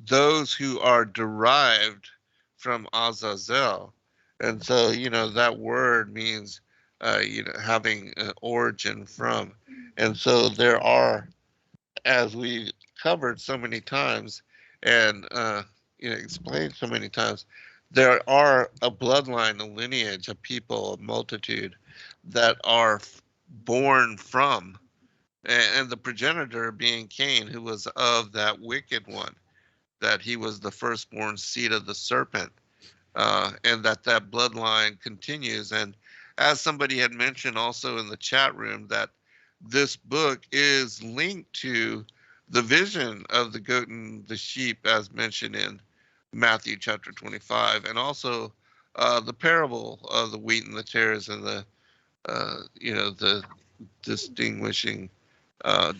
those who are derived from Azazel. And so, that word means, having an origin from. And so there are, as we covered so many times and, explained so many times, there are a bloodline, a lineage, a people, a multitude that are born from, and the progenitor being Cain, who was of that wicked one, that he was the firstborn seed of the serpent. And that bloodline continues. And as somebody had mentioned also in the chat room, that this book is linked to the vision of the goat and the sheep, as mentioned in Matthew chapter 25, and also the parable of the wheat and the tares, and the distinguishing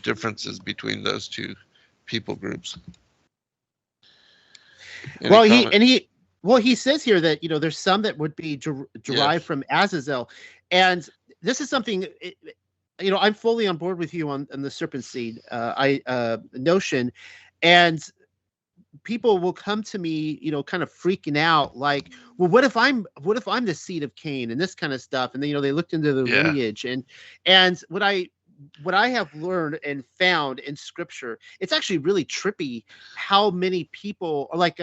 differences between those two people groups. Any he says here that there's some that would be derived from Azazel, and this is something. I'm fully on board with you on the serpent seed notion, and people will come to me, kind of freaking out, like, well, what if I'm the seed of Cain and this kind of stuff, and then they looked into the lineage, and what I have learned and found in scripture, it's actually really trippy how many people, like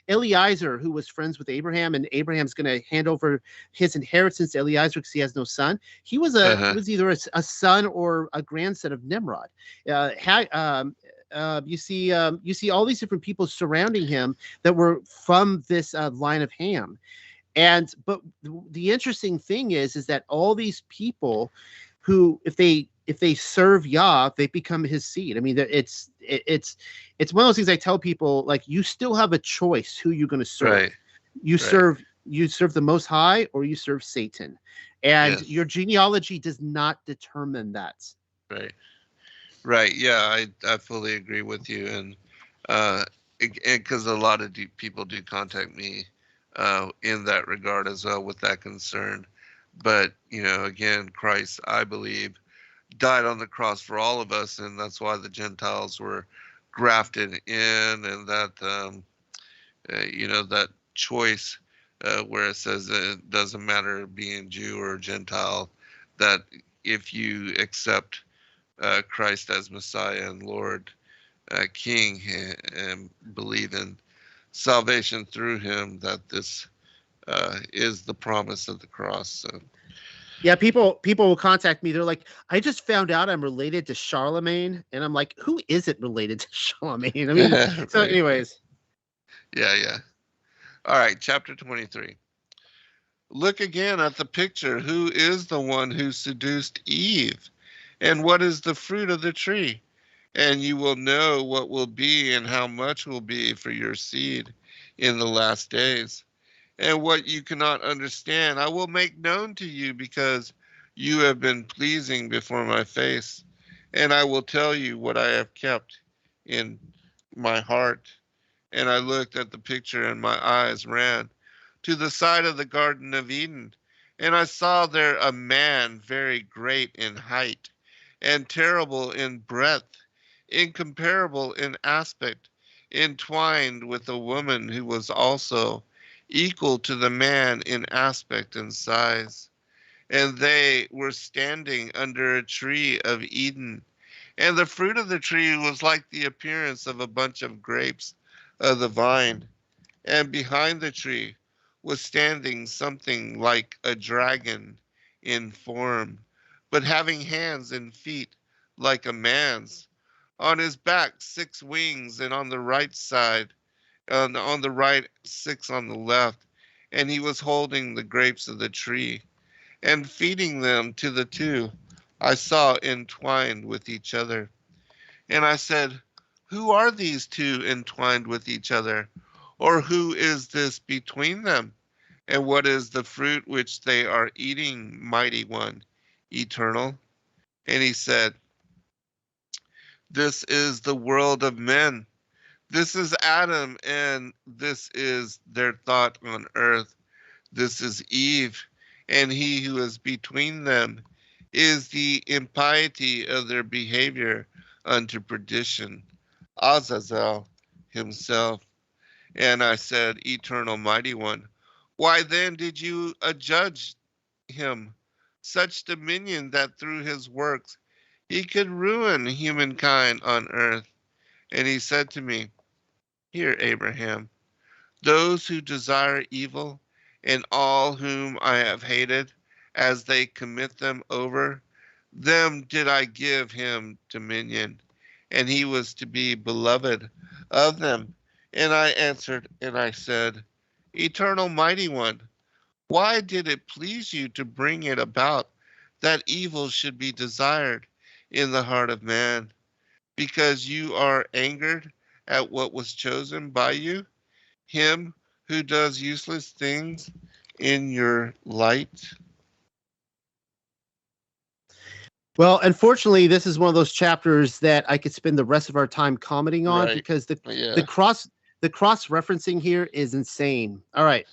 Eliezer, who was friends with Abraham, and Abraham's going to hand over his inheritance to Eliezer because he has no son. He was was either a son or a grandson of Nimrod. You see all these different people surrounding him that were from this line of Ham. But the interesting thing is that all these people who, if they serve Yah, they become his seed. I mean, it's one of those things I tell people, like, you still have a choice who you're going to serve. Right. You serve the Most High, or you serve Satan, and your genealogy does not determine that. Right. Yeah, I fully agree with you, and because a lot of people do contact me in that regard as well, with that concern. But again, Christ, I believe, died on the cross for all of us, and that's why the Gentiles were grafted in, and that that choice where it says that it doesn't matter being Jew or Gentile, that if you accept Christ as Messiah and Lord, King, and believe in salvation through him, that this is the promise of the cross. So. Yeah, people will contact me. They're like, I just found out I'm related to Charlemagne, and I'm like, who isn't related to Charlemagne? I mean, right. So anyways. Yeah. All right, chapter 23. Look again at the picture. Who is the one who seduced Eve? And what is the fruit of the tree? And you will know what will be and how much will be for your seed in the last days. And what you cannot understand, I will make known to you, because you have been pleasing before my face. And I will tell you what I have kept in my heart. And I looked at the picture, and my eyes ran to the side of the Garden of Eden. And I saw there a man very great in height, and terrible in breadth, incomparable in aspect, entwined with a woman who was also equal to the man in aspect and size. And they were standing under a tree of Eden. And the fruit of the tree was like the appearance of a bunch of grapes of the vine. And behind the tree was standing something like a dragon in form, but having hands and feet like a man's. On his back 6 wings, and on the right side, on the right 6 on the left. And he was holding the grapes of the tree and feeding them to the 2 I saw entwined with each other. And I said, who are these 2 entwined with each other? Or who is this between them? And what is the fruit which they are eating, mighty one, eternal? And he said, this is the world of men. This is Adam, and this is their thought on earth. This is Eve, and he who is between them is the impiety of their behavior unto perdition, Azazel himself. And I said, eternal mighty one, why then did you adjudge him such dominion that through his works he could ruin humankind on earth? And he said to me, hear, Abraham, those who desire evil, and all whom I have hated, as they commit them over, them did I give him dominion, and he was to be beloved of them. And I answered, and I said, eternal mighty one, why did it please you to bring it about that evil should be desired in the heart of man? Because you are angered at what was chosen by you, him who does useless things in your light? Well, unfortunately, this is one of those chapters that I could spend the rest of our time commenting on because the cross referencing here is insane. All right.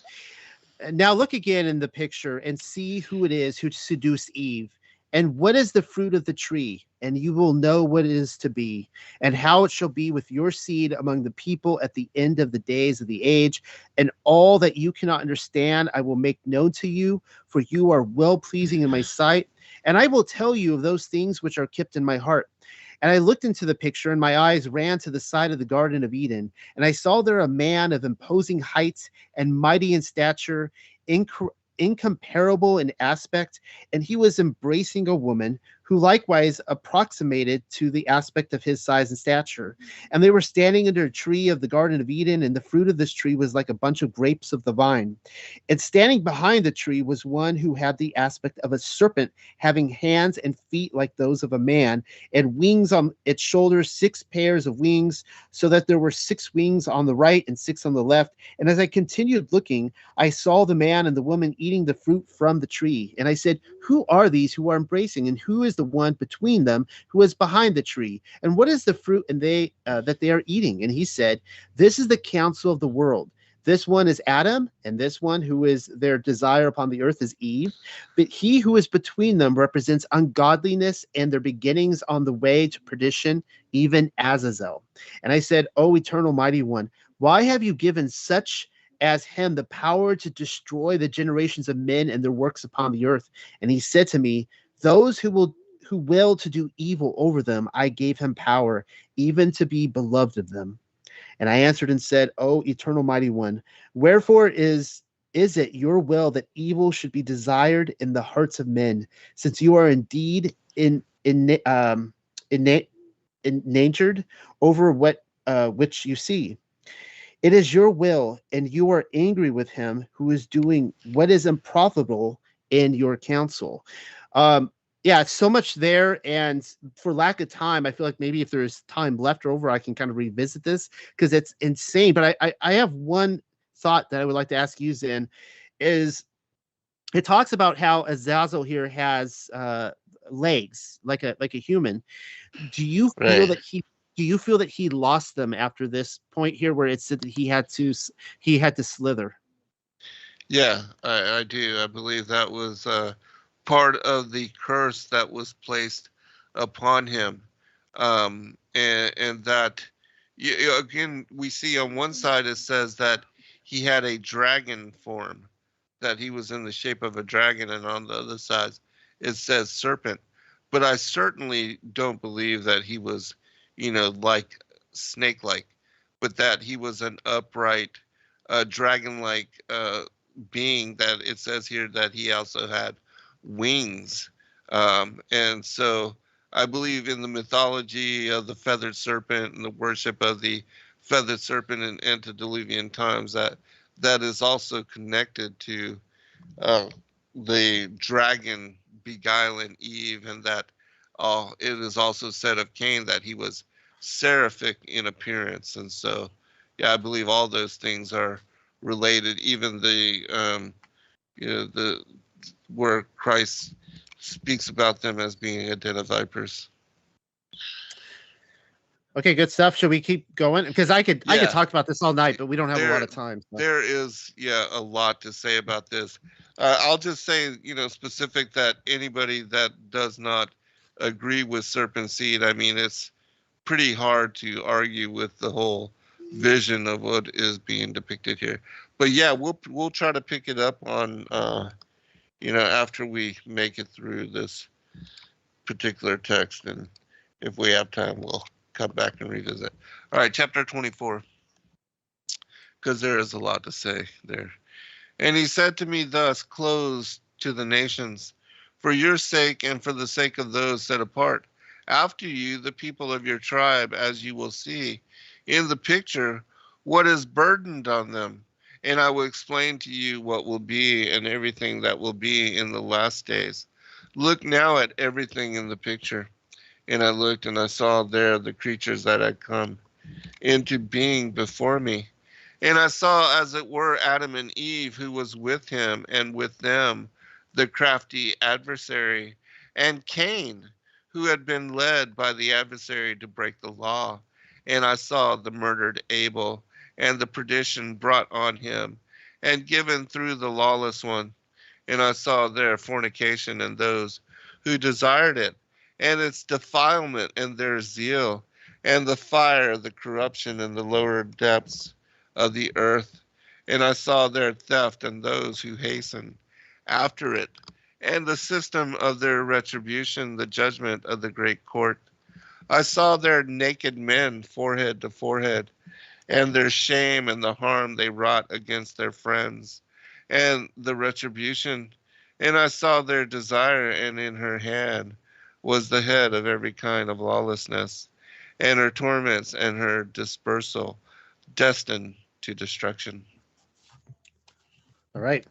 Now look again in the picture and see who it is who seduced Eve. And what is the fruit of the tree? And you will know what it is to be, and how it shall be with your seed among the people at the end of the days of the age. And all that you cannot understand, I will make known to you, for you are well-pleasing in my sight. And I will tell you of those things which are kept in my heart. And I looked into the picture, and my eyes ran to the side of the Garden of Eden. And I saw there a man of imposing height and mighty in stature, incomparable in aspect, and he was embracing a woman who likewise approximated to the aspect of his size and stature. And they were standing under a tree of the Garden of Eden, and the fruit of this tree was like a bunch of grapes of the vine. And standing behind the tree was one who had the aspect of a serpent, having hands and feet like those of a man, and wings on its shoulders, 6 pairs of wings, so that there were 6 wings on the right and 6 on the left. And as I continued looking, I saw the man and the woman eating the fruit from the tree. And I said, who are these who are embracing, and who is the one between them who is behind the tree? And what is the fruit and that they are eating? And he said, this is the counsel of the world. This one is Adam, and this one who is their desire upon the earth is Eve. But he who is between them represents ungodliness and their beginnings on the way to perdition, even Azazel. And I said, O eternal mighty one, why have you given such as him the power to destroy the generations of men and their works upon the earth? And he said to me, those who will to do evil over them, I gave him power, even to be beloved of them. And I answered and said, O eternal mighty one, wherefore is it your will that evil should be desired in the hearts of men, since you are indeed endangered over what which you see? It is your will, and you are angry with him who is doing what is unprofitable in your counsel. Yeah, so much there, and for lack of time, I feel like maybe if there's time left over, I can kind of revisit this because it's insane. But I have one thought that I would like to ask you, Zen, is it talks about how Azazel here has legs like a human. Do you feel that he lost them after this point here, where it said that he had to slither? Yeah, I do. I believe that was part of the curse that was placed upon him, and that again we see on one side it says that he had a dragon form, that he was in the shape of a dragon, and on the other side it says serpent. But I certainly don't believe that he was, like snake-like, but that he was an upright, dragon-like being. That it says here that he also had wings, and so I believe in the mythology of the feathered serpent and the worship of the feathered serpent in antediluvian times, that is also connected to the dragon beguiling Eve, and that it is also said of Cain that he was seraphic in appearance. And so yeah, I believe all those things are related, even the where Christ speaks about them as being a den of vipers. Okay, good stuff. Should we keep going? Because I could talk about this all night, but we don't have a lot of time. So. There is a lot to say about this. I'll just say, specific that anybody that does not agree with serpent seed, I mean, it's pretty hard to argue with the whole vision of what is being depicted here. But yeah, we'll try to pick it up on after we make it through this particular text, and if we have time, we'll come back and revisit. All right, chapter 24, because there is a lot to say there. And he said to me thus, close to the nations, for your sake and for the sake of those set apart after you, the people of your tribe, as you will see in the picture what is burdened on them. And I will explain to you what will be and everything that will be in the last days. Look now at everything in the picture. And I looked and I saw there the creatures that had come into being before me. And I saw, as it were, Adam and Eve, who was with him, and with them the crafty adversary, and Cain, who had been led by the adversary to break the law. And I saw the murdered Abel, and the perdition brought on him, and given through the lawless one. And I saw their fornication and those who desired it, and its defilement and their zeal, and the fire, the corruption in the lower depths of the earth. And I saw their theft and those who hasten after it, and the system of their retribution, the judgment of the great court. I saw their naked men forehead to forehead, and their shame and the harm they wrought against their friends, and the retribution. And I saw their desire, and in her hand was the head of every kind of lawlessness, and her torments and her dispersal, destined to destruction. All right.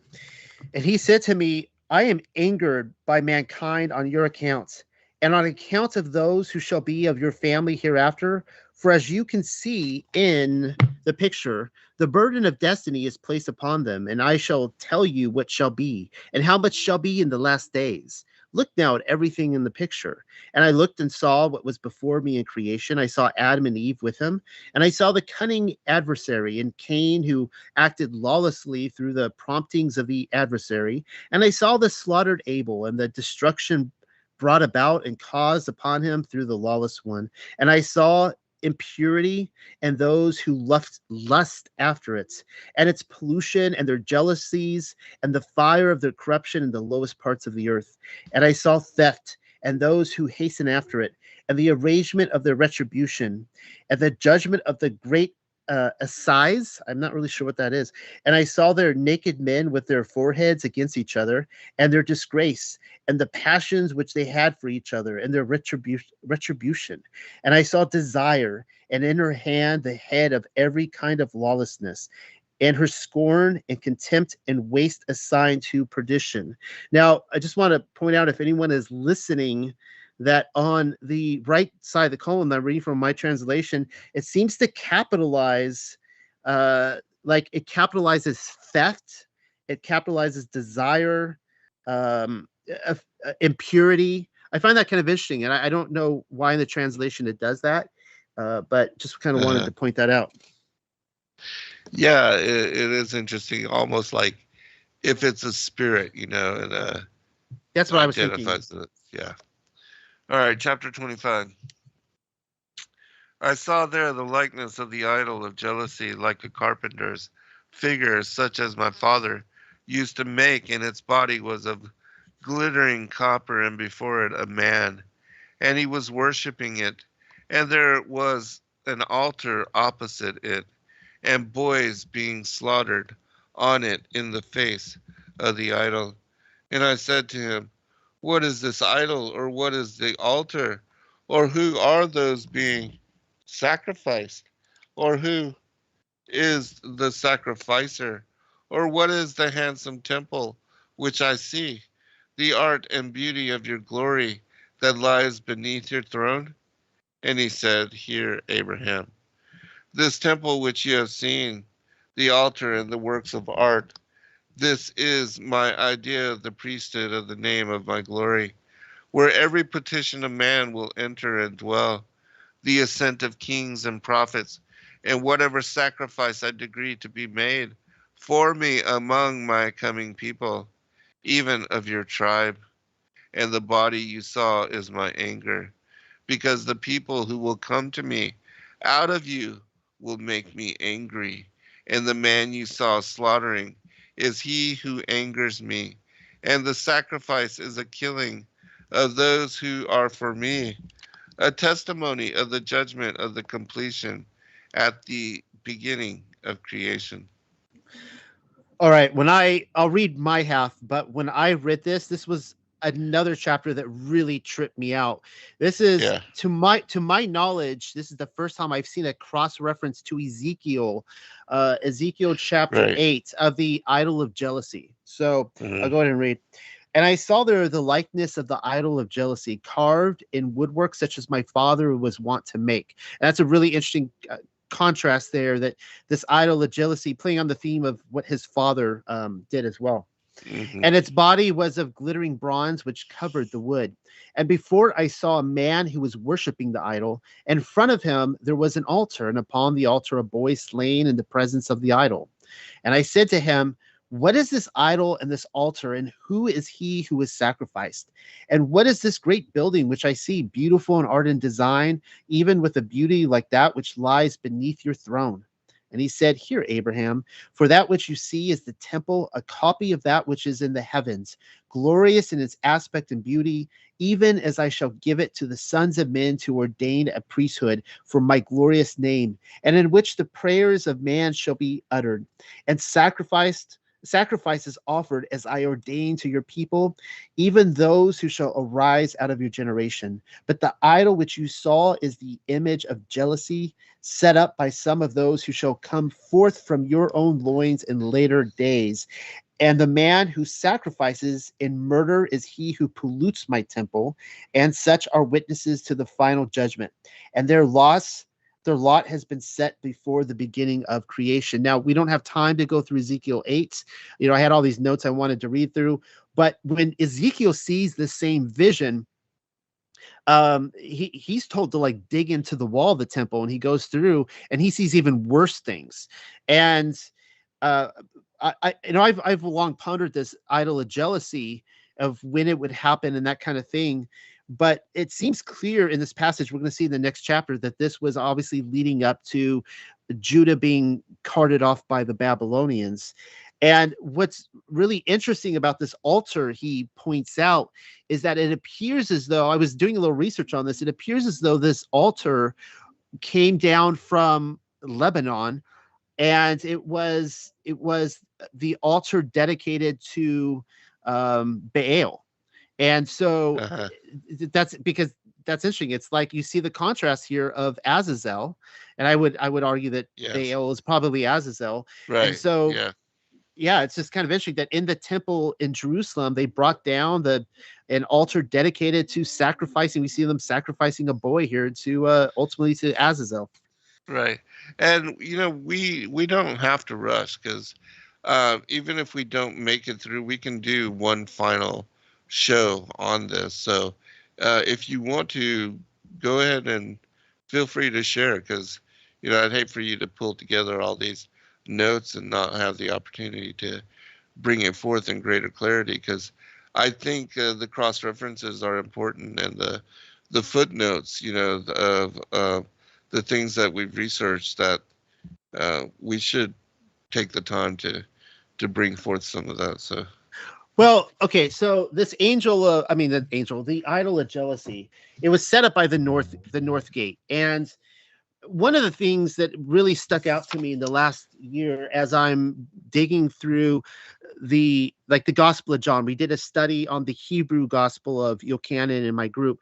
And he said to me, I am angered by mankind on your accounts, and on account of those who shall be of your family hereafter. For as you can see in the picture, the burden of destiny is placed upon them, and I shall tell you what shall be, and how much shall be in the last days. Look now at everything in the picture. And I looked and saw what was before me in creation. I saw Adam and Eve with him, and I saw the cunning adversary and Cain, who acted lawlessly through the promptings of the adversary. And I saw the slaughtered Abel and the destruction brought about and caused upon him through the lawless one. And I saw impurity and those who lust after it, and its pollution and their jealousies, and the fire of their corruption in the lowest parts of the earth. And I saw theft and those who hasten after it, and the arrangement of their retribution, and the judgment of the great assize. I'm not really sure what that is. And I saw their naked men with their foreheads against each other, and their disgrace, and the passions which they had for each other, and their retribution. And I saw desire, and in her hand the head of every kind of lawlessness, and her scorn and contempt and waste assigned to perdition. Now, I just want to point out, if anyone is listening, that on the right side of the column that I'm reading from my translation, it seems to capitalize, like it capitalizes theft, it capitalizes desire, impurity. I find that kind of interesting, and I don't know why in the translation it does that, but just kind of wanted to point that out. Yeah, it is interesting, almost like if it's a spirit, you know, and that's what I was thinking. Yeah. All right, chapter 25. I saw there the likeness of the idol of jealousy, like a carpenter's figure, such as my father used to make, and its body was of glittering copper, and before it a man, and he was worshiping it. And there was an altar opposite it, and boys being slaughtered on it in the face of the idol. And I said to him, what is this idol, or what is the altar, or who are those being sacrificed, or who is the sacrificer, or what is the handsome temple which I see, the art and beauty of your glory that lies beneath your throne? And he said, hear, Abraham, this temple which you have seen, the altar and the works of art, this is my idea of the priesthood of the name of my glory, where every petition of man will enter and dwell, the assent of kings and prophets, and whatever sacrifice I decree to be made for me among my coming people, even of your tribe. And the body you saw is my anger, because the people who will come to me out of you will make me angry, and the man you saw slaughtering is he who angers me, and the sacrifice is a killing of those who are for me, a testimony of the judgment of the completion at the beginning of creation. All right, I'll read my half, but when I read this was another chapter that really tripped me out. This is, to my knowledge, this is the first time I've seen a cross reference to Ezekiel, Ezekiel chapter 8 of the idol of jealousy. So I'll go ahead and read. And I saw there the likeness of the idol of jealousy carved in woodwork, such as my father was wont to make. And that's a really interesting contrast there, that this idol of jealousy playing on the theme of what his father did as well. And its body was of glittering bronze, which covered the wood. And before it I saw a man who was worshiping the idol. In front of him there was an altar, and upon the altar a boy slain in the presence of the idol. And I said to him, what is this idol and this altar, and who is he who was sacrificed? And what is this great building which I see, beautiful and art in design, even with a beauty like that which lies beneath your throne? And he said, hear, Abraham, for that which you see is the temple, a copy of that which is in the heavens, glorious in its aspect and beauty, even as I shall give it to the sons of men to ordain a priesthood for my glorious name, and in which the prayers of man shall be uttered, and sacrifices offered as I ordain to your people, even those who shall arise out of your generation. But the idol which you saw is the image of jealousy, set up by some of those who shall come forth from your own loins in later days. And the man who sacrifices in murder is he who pollutes my temple, and such are witnesses to the final judgment. And their lot has been set before the beginning of creation. Now, we don't have time to go through Ezekiel 8. I had all these notes I wanted to read through, but when Ezekiel sees the same vision, he's told to like dig into the wall of the temple, and he goes through and he sees even worse things. And I've long pondered this idol of jealousy, of when it would happen and that kind of thing. But it seems clear in this passage, we're going to see in the next chapter, that this was obviously leading up to Judah being carted off by the Babylonians. And what's really interesting about this altar, he points out, is that it appears as though, I was doing a little research on this, it appears as though this altar came down from Lebanon, and it was the altar dedicated to Baal. And so that's interesting. It's like you see the contrast here of Azazel, and I would argue that Baal is probably Azazel. Right. And so it's just kind of interesting that in the temple in Jerusalem, they brought down an altar dedicated to sacrificing. We see them sacrificing a boy here to ultimately to Azazel. Right. And we don't have to rush, because even if we don't make it through, we can do one final show on this. So if you want to, go ahead and feel free to share, because I'd hate for you to pull together all these notes and not have the opportunity to bring it forth in greater clarity, because I think the cross references are important, and the footnotes of the things that we've researched, that we should take the time to bring forth some of that. So well, okay, so this the idol of jealousy, it was set up by the North Gate. And one of the things that really stuck out to me in the last year, as I'm digging through the Gospel of John, we did a study on the Hebrew Gospel of Yochanan in my group.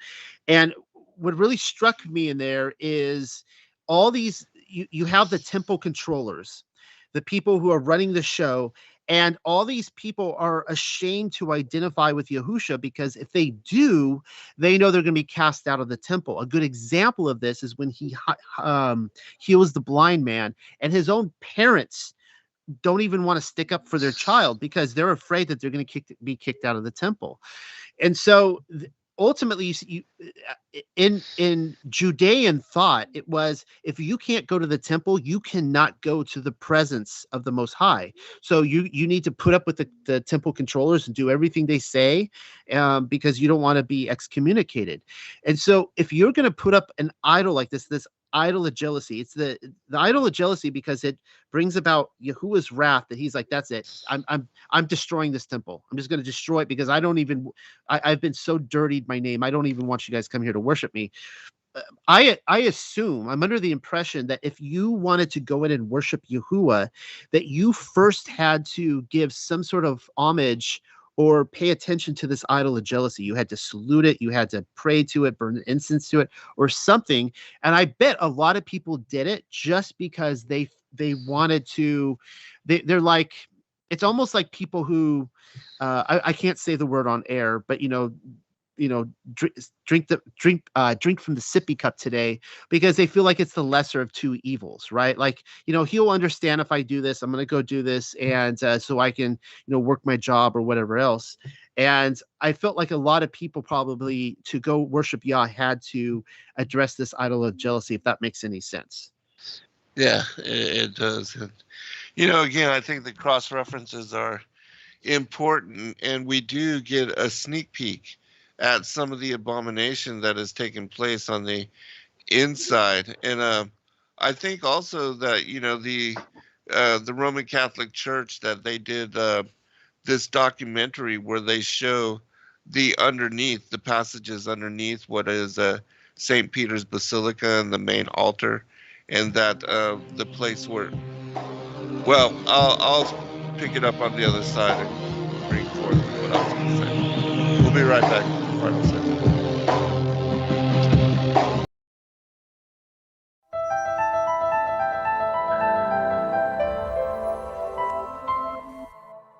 And what really struck me in there is all these, you have the temple controllers, the people who are running the show, and all these people are ashamed to identify with Yahusha, because if they do, they know they're going to be cast out of the temple. A good example of this is when he heals the blind man, and his own parents don't even want to stick up for their child because they're afraid that they're going to be kicked out of the temple. And so ultimately, in Judean thought, it was, if you can't go to the temple, you cannot go to the presence of the Most High. So you need to put up with the temple controllers and do everything they say, because you don't want to be excommunicated. And so if you're going to put up an idol like this idol of jealousy, it's the idol of jealousy, because it brings about Yahuwah's wrath, that he's like, that's it, I'm destroying this temple. I'm just going to destroy it, because I've been so dirtied my name, I don't even want you guys to come here to worship me. I assume, I'm under the impression that if you wanted to go in and worship Yahuwah, that you first had to give some sort of homage or pay attention to this idol of jealousy. You had to salute it, you had to pray to it, burn incense to it, or something. And I bet a lot of people did it just because they wanted to. They're like, it's almost like people who, I can't say the word on air, but drink from the sippy cup today, because they feel like it's the lesser of two evils, right? Like, he'll understand if I do this, I'm going to go do this, and so I can, work my job or whatever else. And I felt like a lot of people probably, to go worship Yah, had to address this idol of jealousy, if that makes any sense. Yeah, it does. And, again, I think the cross references are important, and we do get a sneak peek at some of the abomination that has taken place on the inside. And I think also that the Roman Catholic Church, that they did this documentary where they show the passages underneath what is St. Peter's Basilica and the main altar, and that the place where, well, I'll pick it up on the other side and bring forth what I was going to say. We'll be right back with the final segment.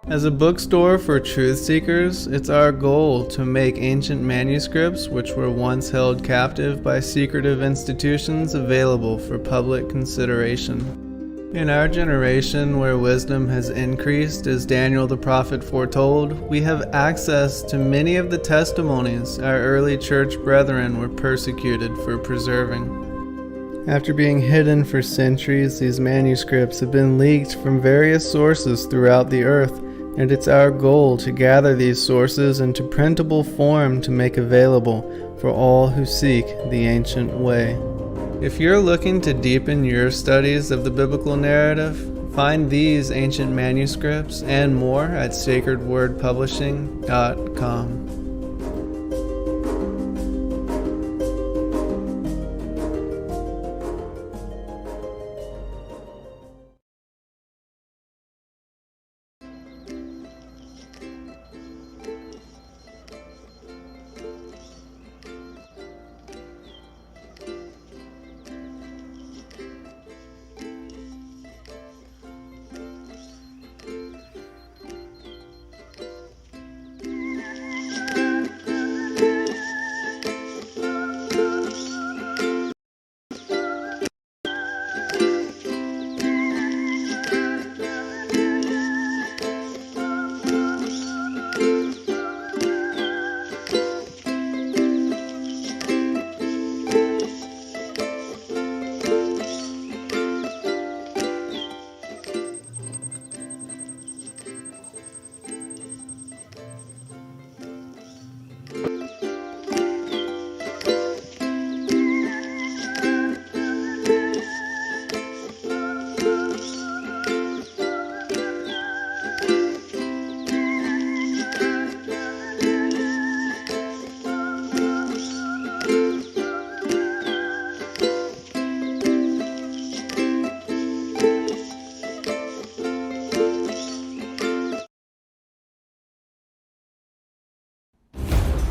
As a bookstore for truth seekers, it's our goal to make ancient manuscripts which were once held captive by secretive institutions available for public consideration. In our generation, where wisdom has increased as Daniel the prophet foretold, we have access to many of the testimonies our early church brethren were persecuted for preserving. After being hidden for centuries, these manuscripts have been leaked from various sources throughout the earth, and it's our goal to gather these sources into printable form to make available for all who seek the ancient way. If you're looking to deepen your studies of the biblical narrative, find these ancient manuscripts and more at sacredwordpublishing.com.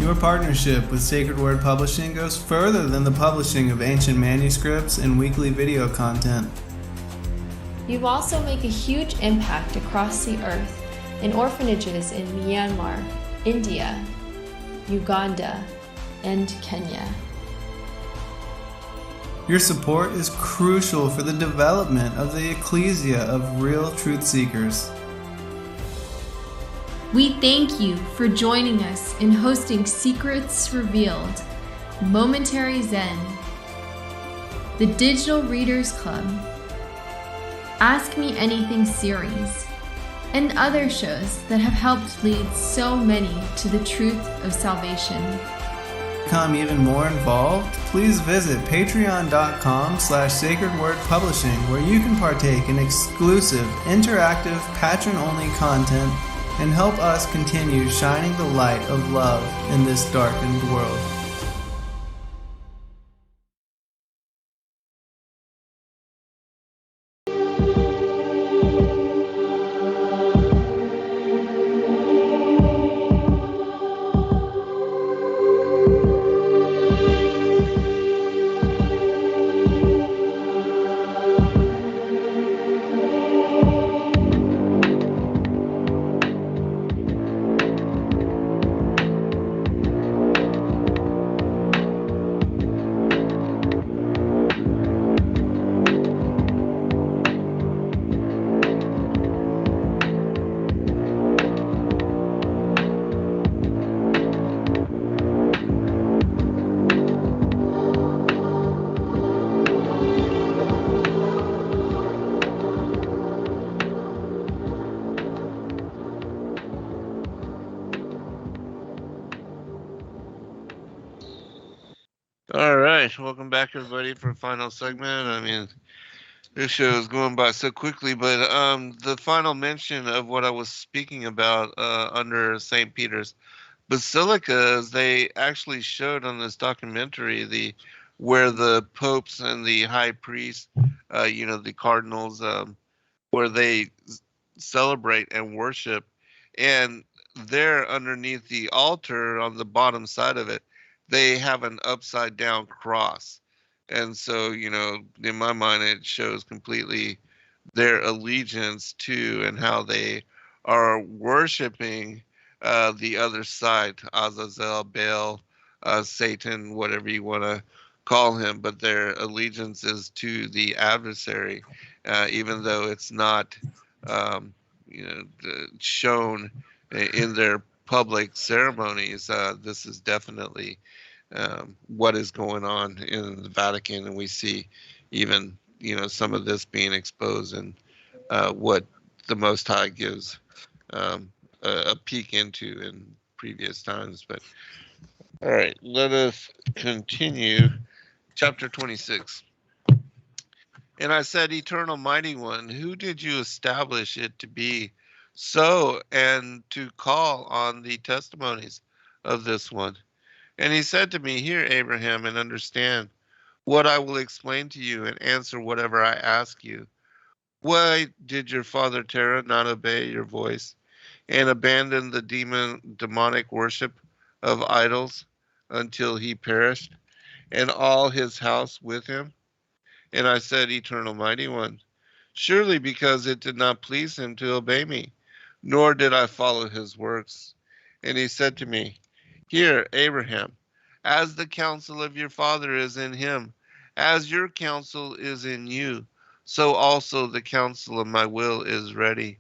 Your partnership with Sacred Word Publishing goes further than the publishing of ancient manuscripts and weekly video content. You also make a huge impact across the earth in orphanages in Myanmar, India, Uganda, and Kenya. Your support is crucial for the development of the ecclesia of real truth seekers. We thank you for joining us in hosting Secrets Revealed, Momentary Zen, the Digital Readers Club, Ask Me Anything series, and other shows that have helped lead so many to the truth of salvation. To become even more involved, please visit patreon.com/sacredwordpublishing, where you can partake in exclusive, interactive, patron-only content and help us continue shining the light of love in this darkened world. All right, welcome back, everybody, for a final segment. I mean, this show is going by so quickly, but the final mention of what I was speaking about under St. Peter's basilicas, they actually showed on this documentary where the popes and the high priests, the cardinals, where they celebrate and worship, and there underneath the altar on the bottom side of it, they have an upside down cross. And so, in my mind, it shows completely their allegiance to and how they are worshiping the other side, Azazel, Baal, Satan, whatever you want to call him, but their allegiance is to the adversary, even though it's not, shown in their public ceremonies. This is definitely what is going on in the Vatican, and we see even some of this being exposed and what the Most High gives a peek into in previous times. But all right, let us continue. Chapter 26. And I said, Eternal Mighty One, who did you establish it to be so, and to call on the testimonies of this one? And he said to me, Hear, Abraham, and understand what I will explain to you, and answer whatever I ask you. Why did your father Terah not obey your voice, and abandon the demonic worship of idols until he perished, and all his house with him? And I said, Eternal Mighty One, surely because it did not please him to obey me, nor did I follow his works. And he said to me, Hear, Abraham, as the counsel of your father is in him, as your counsel is in you, so also the counsel of my will is ready.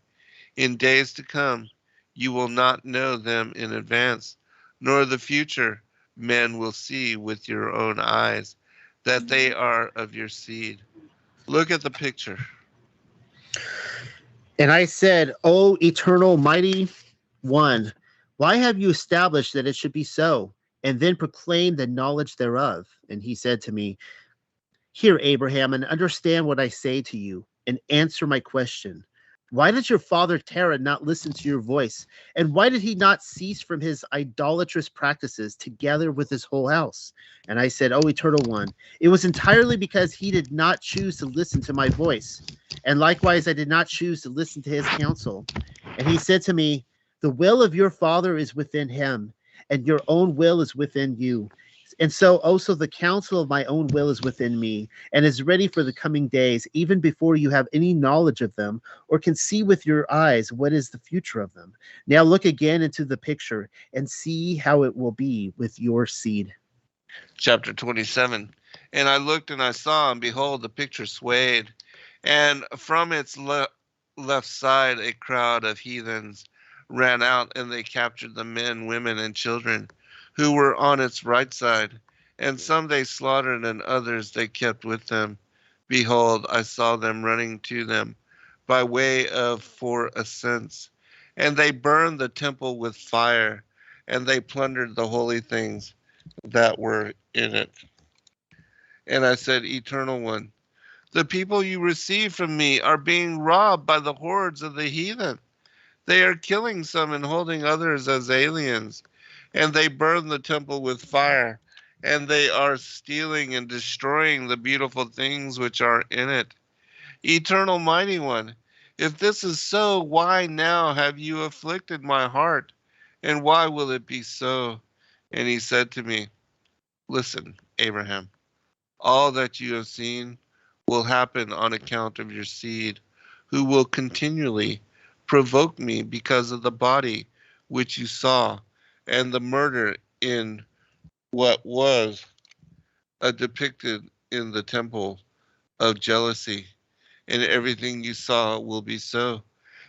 In days to come, you will not know them in advance, nor the future men will see with your own eyes, that they are of your seed. Look at the picture. And I said, O eternal mighty one, why have you established that it should be so, and then proclaim the knowledge thereof? And he said to me, Hear, Abraham, and understand what I say to you, and answer my question. Why did your father Terah not listen to your voice? And why did he not cease from his idolatrous practices together with his whole house? And I said, O Eternal One, it was entirely because he did not choose to listen to my voice. And likewise, I did not choose to listen to his counsel. And he said to me, The will of your father is within him, and your own will is within you. And so also the counsel of my own will is within me, and is ready for the coming days, even before you have any knowledge of them, or can see with your eyes what is the future of them. Now look again into the picture, and see how it will be with your seed. Chapter 27. And I looked, and I saw, and behold, the picture swayed, and from its left side a crowd of heathens ran out, and they captured the men, women, and children who were on its right side, and some they slaughtered, and others they kept with them. Behold, I saw them running to them by way of 4 ascents, and they burned the temple with fire, and they plundered the holy things that were in it. And I said, Eternal One, the people you receive from me are being robbed by the hordes of the heathen. They are killing some and holding others as aliens, and they burn the temple with fire, and they are stealing and destroying the beautiful things which are in it. Eternal Mighty One, if this is so, why now have you afflicted my heart, and why will it be so? And he said to me, Listen, Abraham, all that you have seen will happen on account of your seed, who will continually provoke me because of the body which you saw, and the murder in what was depicted in the temple of jealousy, and everything you saw will be so.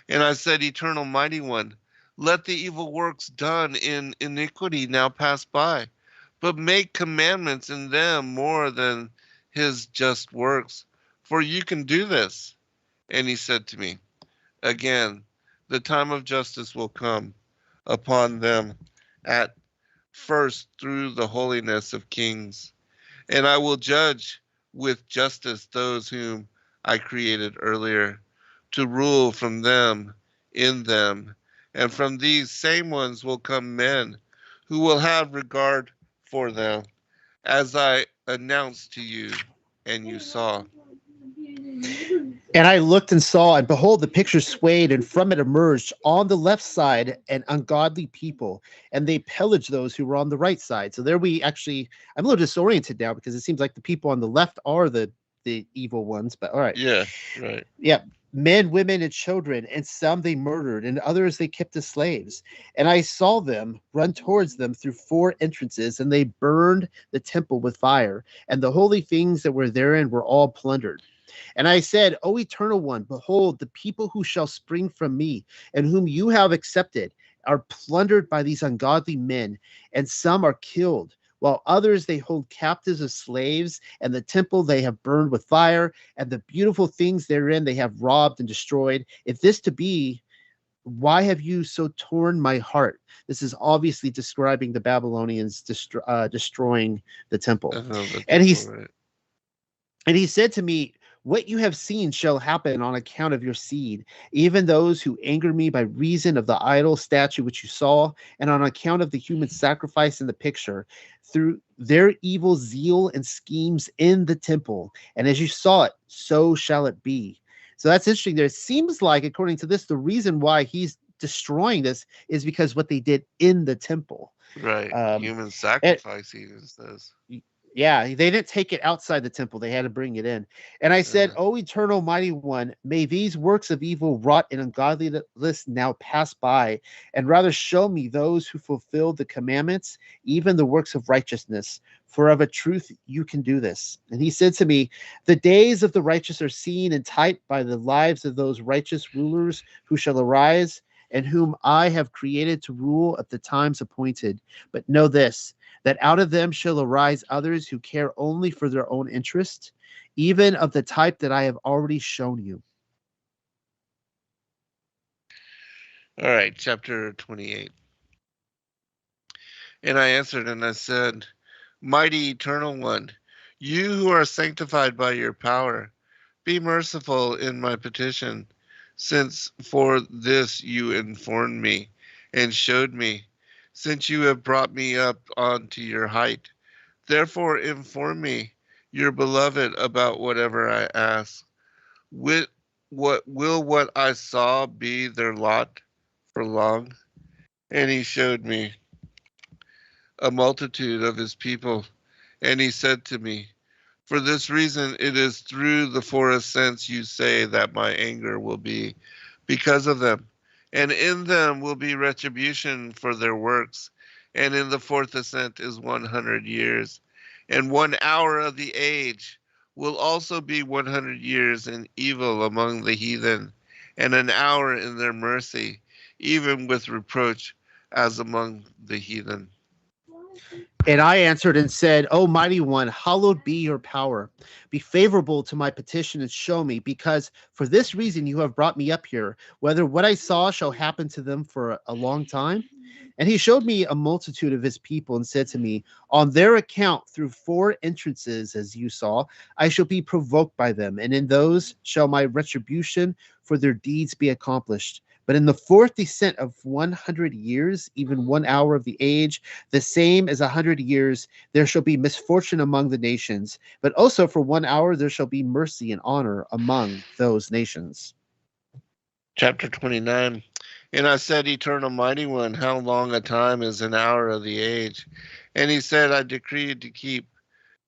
And I said, Eternal Mighty One, let the evil works done in iniquity now pass by, but make commandments in them more than his just works, for you can do this. And he said to me, Again, the time of justice will come upon them at first through the holiness of kings, And I will judge with justice those whom I created earlier, to rule from them, in them. And from these same ones will come men who will have regard for them, as I announced to you, and you saw. And I looked and saw, and behold, the picture swayed, and from it emerged on the left side an ungodly people, and they pillaged those who were on the right side. So there we actually, I'm a little disoriented now because it seems like the people on the left are the evil ones, but all right. Yeah, right. Yeah. Men, women, and children, and some they murdered, and others they kept as slaves. And I saw them run towards them through 4 entrances, and they burned the temple with fire, and the holy things that were therein were all plundered. And I said, O Eternal One, behold, the people who shall spring from me, and whom you have accepted, are plundered by these ungodly men, and some are killed, while others they hold captives as slaves, and the temple they have burned with fire, and the beautiful things therein they have robbed and destroyed. If this to be, why have you so torn my heart? This is obviously describing the Babylonians destroying the temple. And he said to me, what you have seen shall happen on account of your seed, even those who anger me by reason of the idol statue which you saw, and on account of the human sacrifice in the picture, through their evil zeal and schemes in the temple. And as you saw it, so shall it be. So that's interesting. There seems like, according to this, the reason why he's destroying this is because what they did in the temple. Right. Human sacrifice, even says. Yeah, they didn't take it outside the temple. They had to bring it in. And I said, O Eternal Mighty One, may these works of evil wrought in ungodliness now pass by, and rather show me those who fulfilled the commandments, even the works of righteousness. For of a truth you can do this. And he said to me, the days of the righteous are seen and typed by the lives of those righteous rulers who shall arise, and whom I have created to rule at the times appointed. But know this, that out of them shall arise others who care only for their own interest, even of the type that I have already shown you. All right, chapter 28. And I answered and I said, Mighty Eternal One, you who are sanctified by your power, be merciful in my petition, since for this you informed me and showed me, since you have brought me up onto your height. Therefore inform me, your beloved, about whatever I ask. Will what I saw be their lot for long? And he showed me a multitude of his people, and he said to me, for this reason it is through the 4 ascents you say that my anger will be because of them. And in them will be retribution for their works. And in the 4th ascent is 100 years. And 1 hour of the age will also be 100 years in evil among the heathen, and an hour in their mercy, even with reproach as among the heathen. And I answered and said, O Mighty One, hallowed be your power. Be favorable to my petition and show me, because for this reason you have brought me up here, whether what I saw shall happen to them for a long time. And he showed me a multitude of his people and said to me, on their account, through 4 entrances, as you saw, I shall be provoked by them, and in those shall my retribution for their deeds be accomplished. But in the 4th descent of 100 years, even 1 hour of the age, the same as 100 years, there shall be misfortune among the nations. But also for 1 hour there shall be mercy and honor among those nations. Chapter 29. And I said, Eternal Mighty One, how long a time is an hour of the age? And he said, I decreed to keep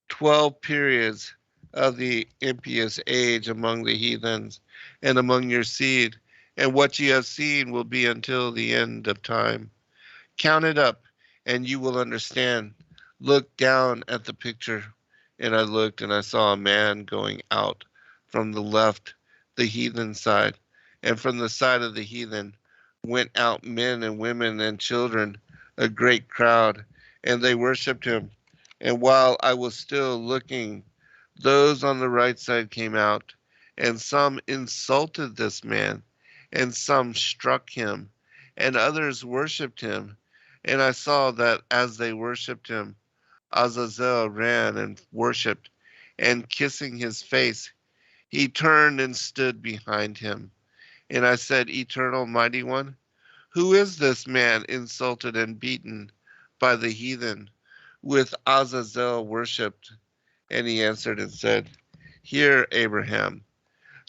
12 periods of the impious age among the heathens and among your seed. And what you have seen will be until the end of time. Count it up, and you will understand. Look down at the picture. And I looked, and I saw a man going out from the left, the heathen side, and from the side of the heathen went out men and women and children, a great crowd, and they worshipped him. And while I was still looking, those on the right side came out, and some insulted this man, and some struck him, and others worshipped him. And I saw that as they worshipped him, Azazel ran and worshipped, and kissing his face, he turned and stood behind him. And I said, Eternal Mighty One, who is this man insulted and beaten by the heathen, with Azazel worshipped? And he answered and said, Hear, Abraham,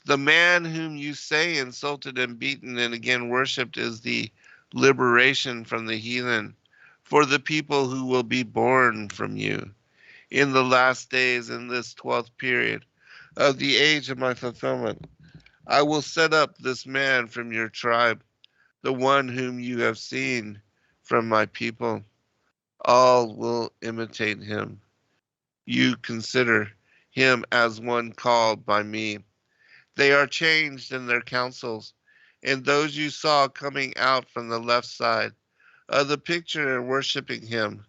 the man whom you say insulted and beaten and again worshipped is the liberation from the heathen for the people who will be born from you. In the last days, in this 12th period of the age of my fulfillment, I will set up this man from your tribe, the one whom you have seen from my people. All will imitate him. You consider him as one called by me. They are changed in their counsels, and those you saw coming out from the left side of the picture and worshiping him.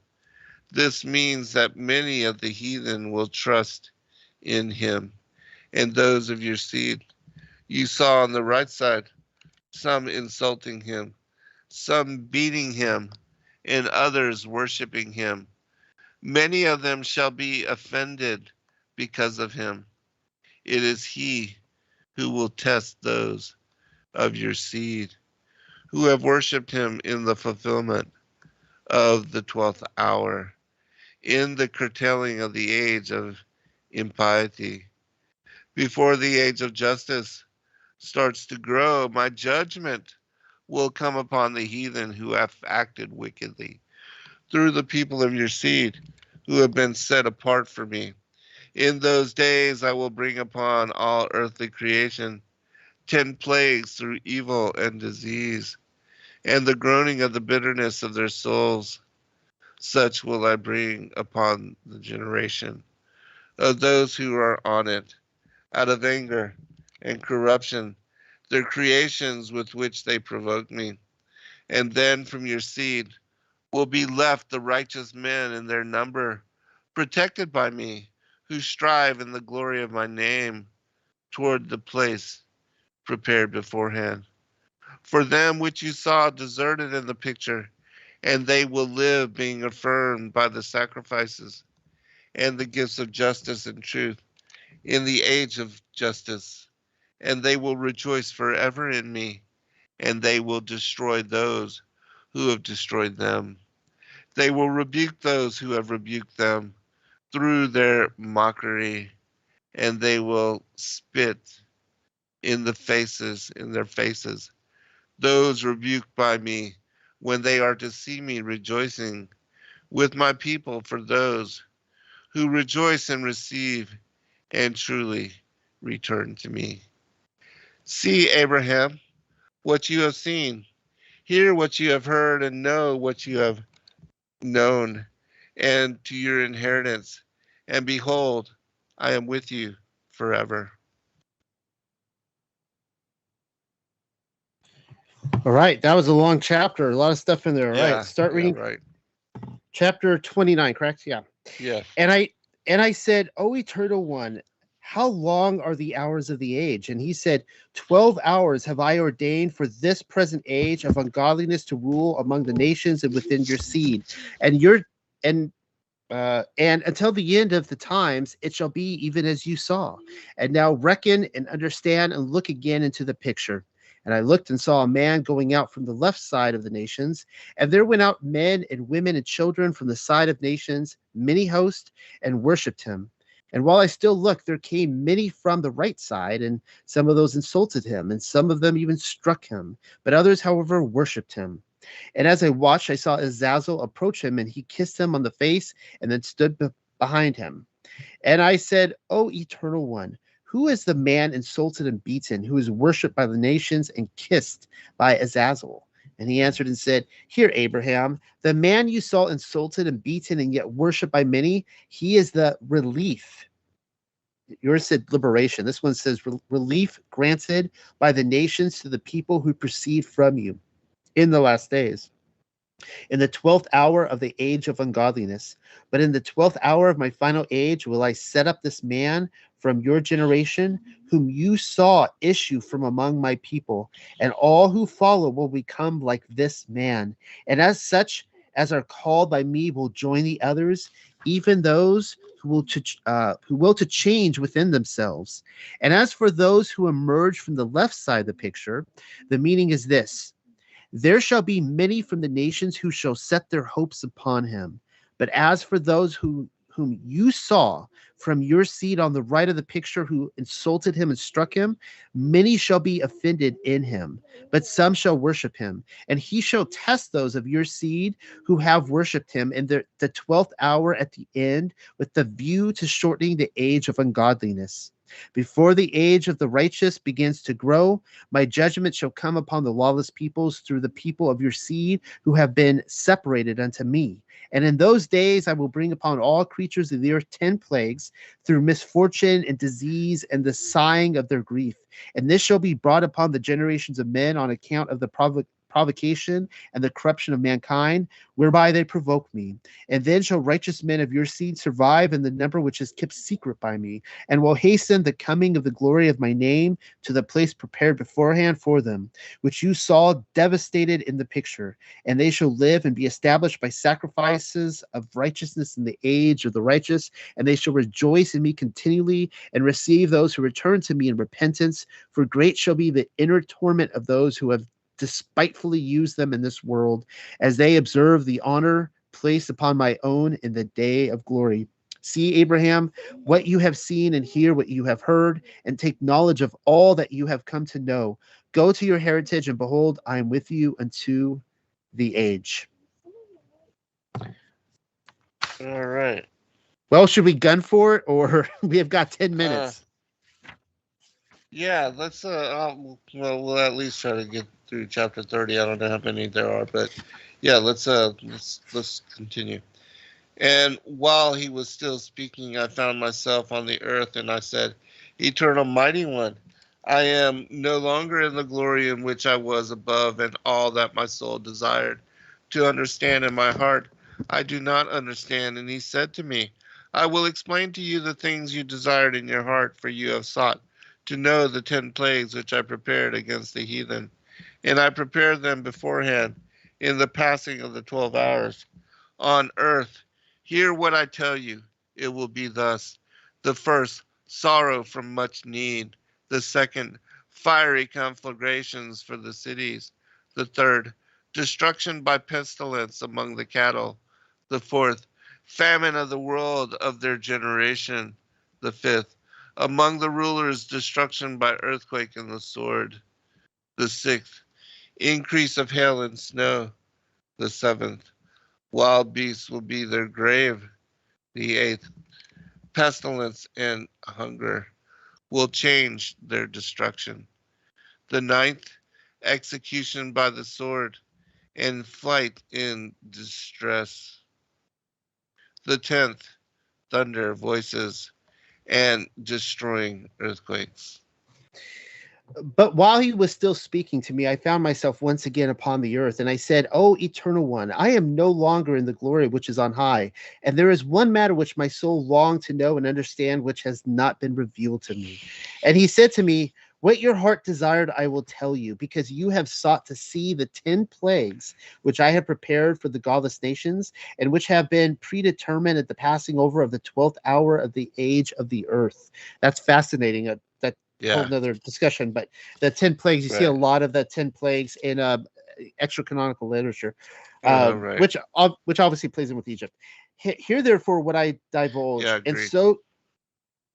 This means that many of the heathen will trust in him, and those of your seed you saw on the right side, some insulting him, some beating him, and others worshiping him. Many of them shall be offended because of him. It is he who will test those of your seed who have worshipped him in the fulfillment of the 12th hour, in the curtailing of the age of impiety. Before the age of justice starts to grow, my judgment will come upon the heathen who have acted wickedly, through the people of your seed who have been set apart for me. In those days I will bring upon all earthly creation 10 plagues through evil and disease, and the groaning of the bitterness of their souls. Such will I bring upon the generation of those who are on it, out of anger and corruption, their creations with which they provoke me. And then from your seed will be left the righteous men in their number, protected by me, who strive in the glory of my name toward the place prepared beforehand. For them which you saw deserted in the picture, and they will live being affirmed by the sacrifices and the gifts of justice and truth in the age of justice. And they will rejoice forever in me, and they will destroy those who have destroyed them. They will rebuke those who have rebuked them through their mockery, and they will spit in their faces, those rebuked by me, when they are to see me rejoicing with my people, for those who rejoice and receive and truly return to me. See, Abraham, what you have seen, hear what you have heard, and know what you have known, and to your inheritance. And behold, I am with you forever. All right, that was a long chapter. A lot of stuff in there. All right, start reading. Right. Chapter 29, correct? Yeah. Yeah. And I said, "O Eternal One, how long are the hours of the age?" And he said, 12 hours have I ordained for this present age of ungodliness to rule among the nations and within your seed. And until the end of the times, it shall be even as you saw. And now reckon and understand and look again into the picture. And I looked and saw a man going out from the left side of the nations, and there went out men and women and children from the side of nations, many hosts, and worshipped him. And while I still looked, there came many from the right side, and some of those insulted him, and some of them even struck him. But others, however, worshipped him. And as I watched, I saw Azazel approach him, and he kissed him on the face, and then stood behind him. And I said, "O Eternal One, who is the man insulted and beaten, who is worshipped by the nations and kissed by Azazel?" And he answered and said, "Hear, Abraham, the man you saw insulted and beaten and yet worshipped by many, he is the relief." Yours said liberation. This one says relief granted by the nations to the people who proceed from you in the last days, in the 12th hour of the age of ungodliness. But in the 12th hour of my final age will I set up this man from your generation, whom you saw issue from among my people, and all who follow will become like this man. And as such as are called by me will join the others. even those who will to change within themselves. And as for those who emerge from the left side of the picture, the meaning is this: there shall be many from the nations who shall set their hopes upon him. But as for those whom you saw from your seat on the right of the picture who insulted him and struck him, many shall be offended in him, but some shall worship him. And he shall test those of your seed who have worshipped him in the 12th hour at the end, with the view to shortening the age of ungodliness. Before the age of the righteous begins to grow, my judgment shall come upon the lawless peoples through the people of your seed who have been separated unto me. And in those days I will bring upon all creatures of the earth 10 plagues through misfortune and disease and the sighing of their grief. And this shall be brought upon the generations of men on account of the provocation and the corruption of mankind, whereby they provoke me. And then shall righteous men of your seed survive in the number which is kept secret by me, and will hasten the coming of the glory of my name to the place prepared beforehand for them, which you saw devastated in the picture. And they shall live and be established by sacrifices of righteousness in the age of the righteous, and they shall rejoice in me continually and receive those who return to me in repentance. For great shall be the inner torment of those who have despitefully use them in this world, as they observe the honor placed upon my own in the day of glory. See, Abraham, what you have seen, and hear what you have heard, and take knowledge of all that you have come to know. Go to your heritage, and behold, I am with you unto the age. All right. Well, should we gun for it, or we have got 10 minutes? Yeah, let's we'll at least try to get through chapter 30. I don't know how many there are, but yeah, let's continue. And while he was still speaking, I found myself on the earth, and I said, Eternal Mighty One, I am no longer in the glory in which I was above, and all that my soul desired to understand in my heart, I do not understand. And he said to me, I will explain to you the things you desired in your heart, for you have sought to know the 10 plagues which I prepared against the heathen. And I prepared them beforehand in the passing of the 12 hours. On earth, hear what I tell you. It will be thus. The first, sorrow from much need. The second, fiery conflagrations for the cities. The third, destruction by pestilence among the cattle. The fourth, famine of the world of their generation. The fifth, among the rulers, destruction by earthquake and the sword. The sixth, increase of hail and snow. The seventh, wild beasts will be their grave. The eighth, pestilence and hunger will change their destruction. The ninth, execution by the sword and flight in distress. The 10th, thunder, voices, and destroying earthquakes. But while he was still speaking to me, I found myself once again upon the earth, and I said, O Eternal One, I am no longer in the glory which is on high, and there is one matter which my soul longed to know and understand, which has not been revealed to me. And he said to me, what your heart desired, I will tell you, because you have sought to see the 10 plagues which I have prepared for the godless nations, and which have been predetermined at the passing over of the 12th hour of the age of the earth. That's fascinating. Whole another discussion, but the 10 plagues, you see a lot of the 10 plagues in extra canonical literature, which obviously plays in with Egypt. Hear therefore what I divulge,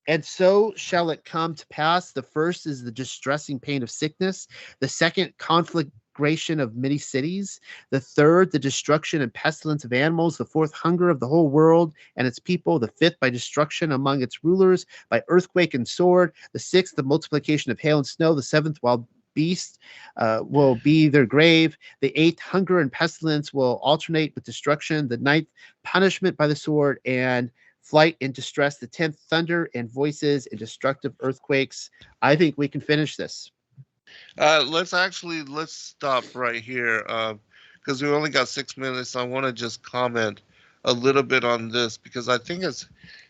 and so shall it come to pass. The first is the distressing pain of sickness. The second, conflagration of many cities. The third, the destruction and pestilence of animals. The fourth, hunger of the whole world and its people. The fifth, by destruction among its rulers, by earthquake and sword. The sixth, the multiplication of hail and snow. The seventh, wild beasts will be their grave. The eighth, hunger and pestilence will alternate with destruction. The ninth, punishment by the sword and flight and distress. The 10th, thunder and voices and destructive earthquakes. I think we can finish this. Let's stop right here because we only got 6 minutes. I want to just comment a little bit on this because I think it's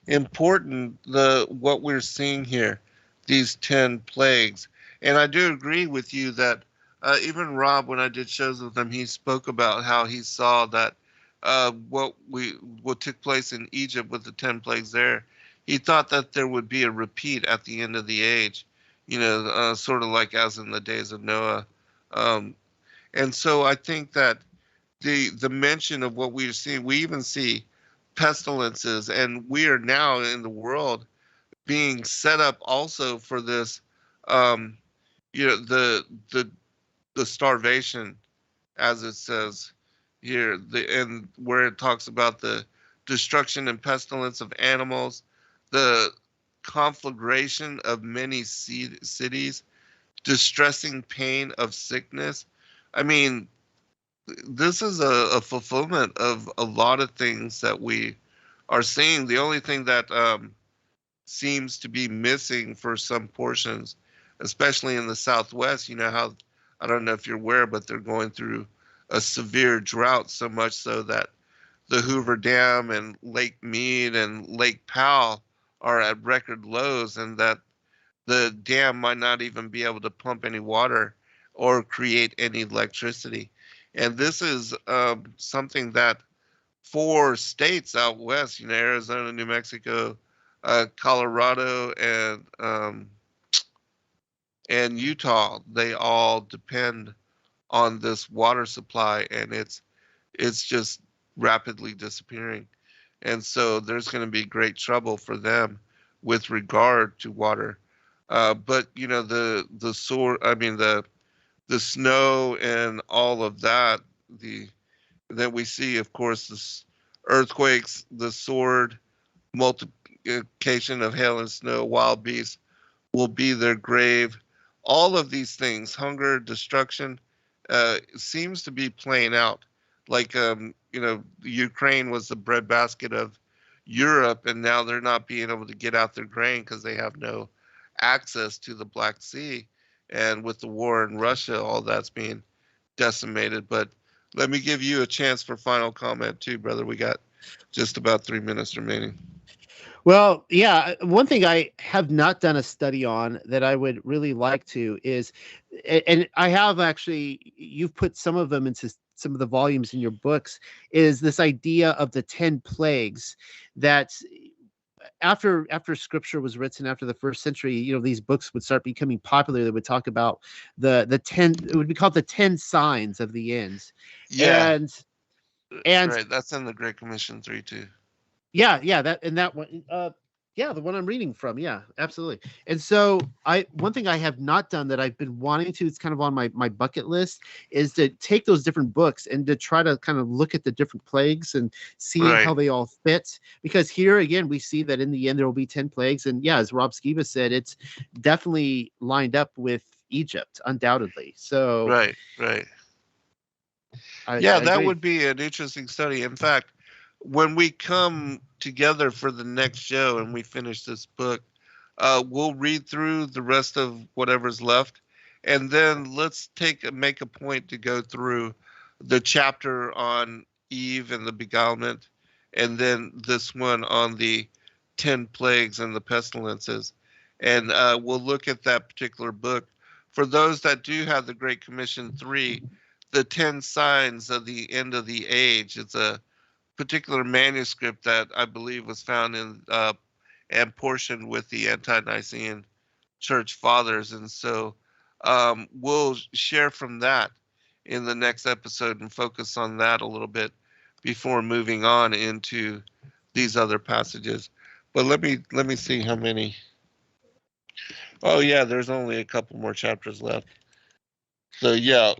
important what we're seeing here, these 10 plagues. And I do agree with you that even Rob, when I did shows with him, he spoke about how he saw that what took place in Egypt with the 10 plagues there. He thought that there would be a repeat at the end of the age, sort of like as in the days of Noah. And so I think that the mention of what we're seeing, we even see pestilences, and we are now in the world being set up also for this, the starvation, as it says here, and where it talks about the destruction and pestilence of animals, the conflagration of many cities, distressing pain of sickness. I mean, this is a fulfillment of a lot of things that we are seeing. The only thing that seems to be missing for some portions, especially in the Southwest, how, I don't know if you're aware, but they're going through a severe drought, so much so that the Hoover Dam and Lake Mead and Lake Powell are at record lows, and that the dam might not even be able to pump any water or create any electricity. And this is something that 4 states out west, Arizona, New Mexico, Colorado, and Utah, they all depend on this water supply, and it's just rapidly disappearing. And so there's going to be great trouble for them with regard to water. But the snow and all of that, then we see, of course, the earthquakes, the sword, multiplication of hail and snow, wild beasts will be their grave. All of these things, hunger, destruction, seems to be playing out. Like, Ukraine was the breadbasket of Europe, and now they're not being able to get out their grain because they have no access to the Black Sea. And with the war in Russia, all that's being decimated. But let me give you a chance for final comment too, brother. We got just about 3 minutes remaining. Well, yeah, one thing I have not done a study on that I would really like to is, and I have actually, you've put some of them into some of the volumes in your books, is this idea of the 10 plagues that after scripture was written, after the first century, these books would start becoming popular. They would talk about the 10, it would be called the 10 signs of the ends. Yeah. And right, that's in the Great Commission 3 too. Yeah, that one. The one I'm reading from. Yeah, absolutely. And so one thing I have not done that I've been wanting to, it's kind of on my bucket list, is to take those different books and to try to kind of look at the different plagues and see how they all fit. Because here again, we see that in the end there will be 10 plagues, and yeah, as Rob Skiba said, it's definitely lined up with Egypt, undoubtedly. So right. That would be an interesting study. In fact, when we come together for the next show and we finish this book, we'll read through the rest of whatever's left, and then let's make a point to go through the chapter on Eve and the beguilement, and then this one on the 10 plagues and the pestilences, and we'll look at that particular book. For those that do have the Great Commission 3, the 10 signs of the end of the age, it's a particular manuscript that I believe was found in and portioned with the ante-Nicene Church Fathers, and so we'll share from that in the next episode and focus on that a little bit before moving on into these other passages. But let me see how many. Oh yeah, there's only a couple more chapters left. So yeah,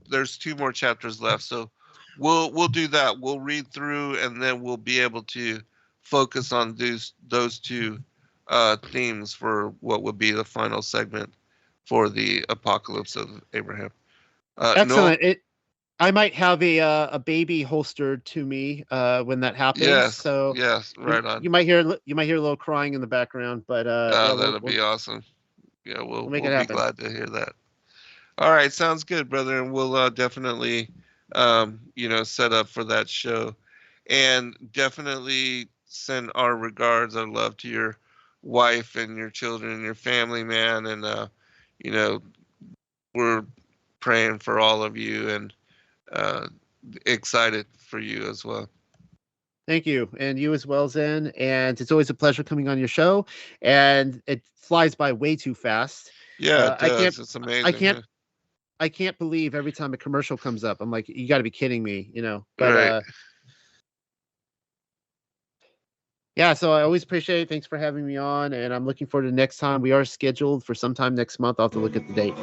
there's 2 more chapters left. So we'll do that. We'll read through, and then we'll be able to focus on those 2 themes for what would be the final segment for the Apocalypse of Abraham. Excellent. Noel? I might have a baby holstered to me when that happens. Yes. So yes, right on. You might hear a little crying in the background, but that'll be awesome. Yeah, we'll be glad to hear that. All right, sounds good, brother, and we'll definitely set up for that show, and definitely send our regards, our love to your wife and your children and your family, man, and we're praying for all of you, and excited for you as well. Thank you. And you as well, Zen. And it's always a pleasure coming on your show. And it flies by way too fast. Yeah, it does. It's amazing. I can't believe every time a commercial comes up, I'm like, you got to be kidding me, But right. Yeah, so I always appreciate it. Thanks for having me on. And I'm looking forward to next time. We are scheduled for sometime next month. I'll have to look at the date.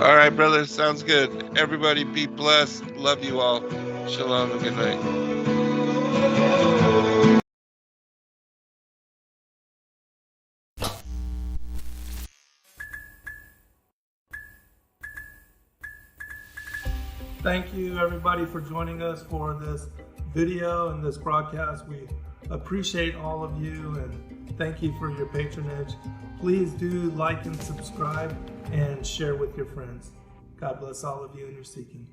All right, brother. Sounds good. Everybody be blessed. Love you all. Shalom and good night. Thank you, everybody, for joining us for this video and this broadcast. We appreciate all of you and thank you for your patronage. Please do like and subscribe and share with your friends. God bless all of you in your seeking.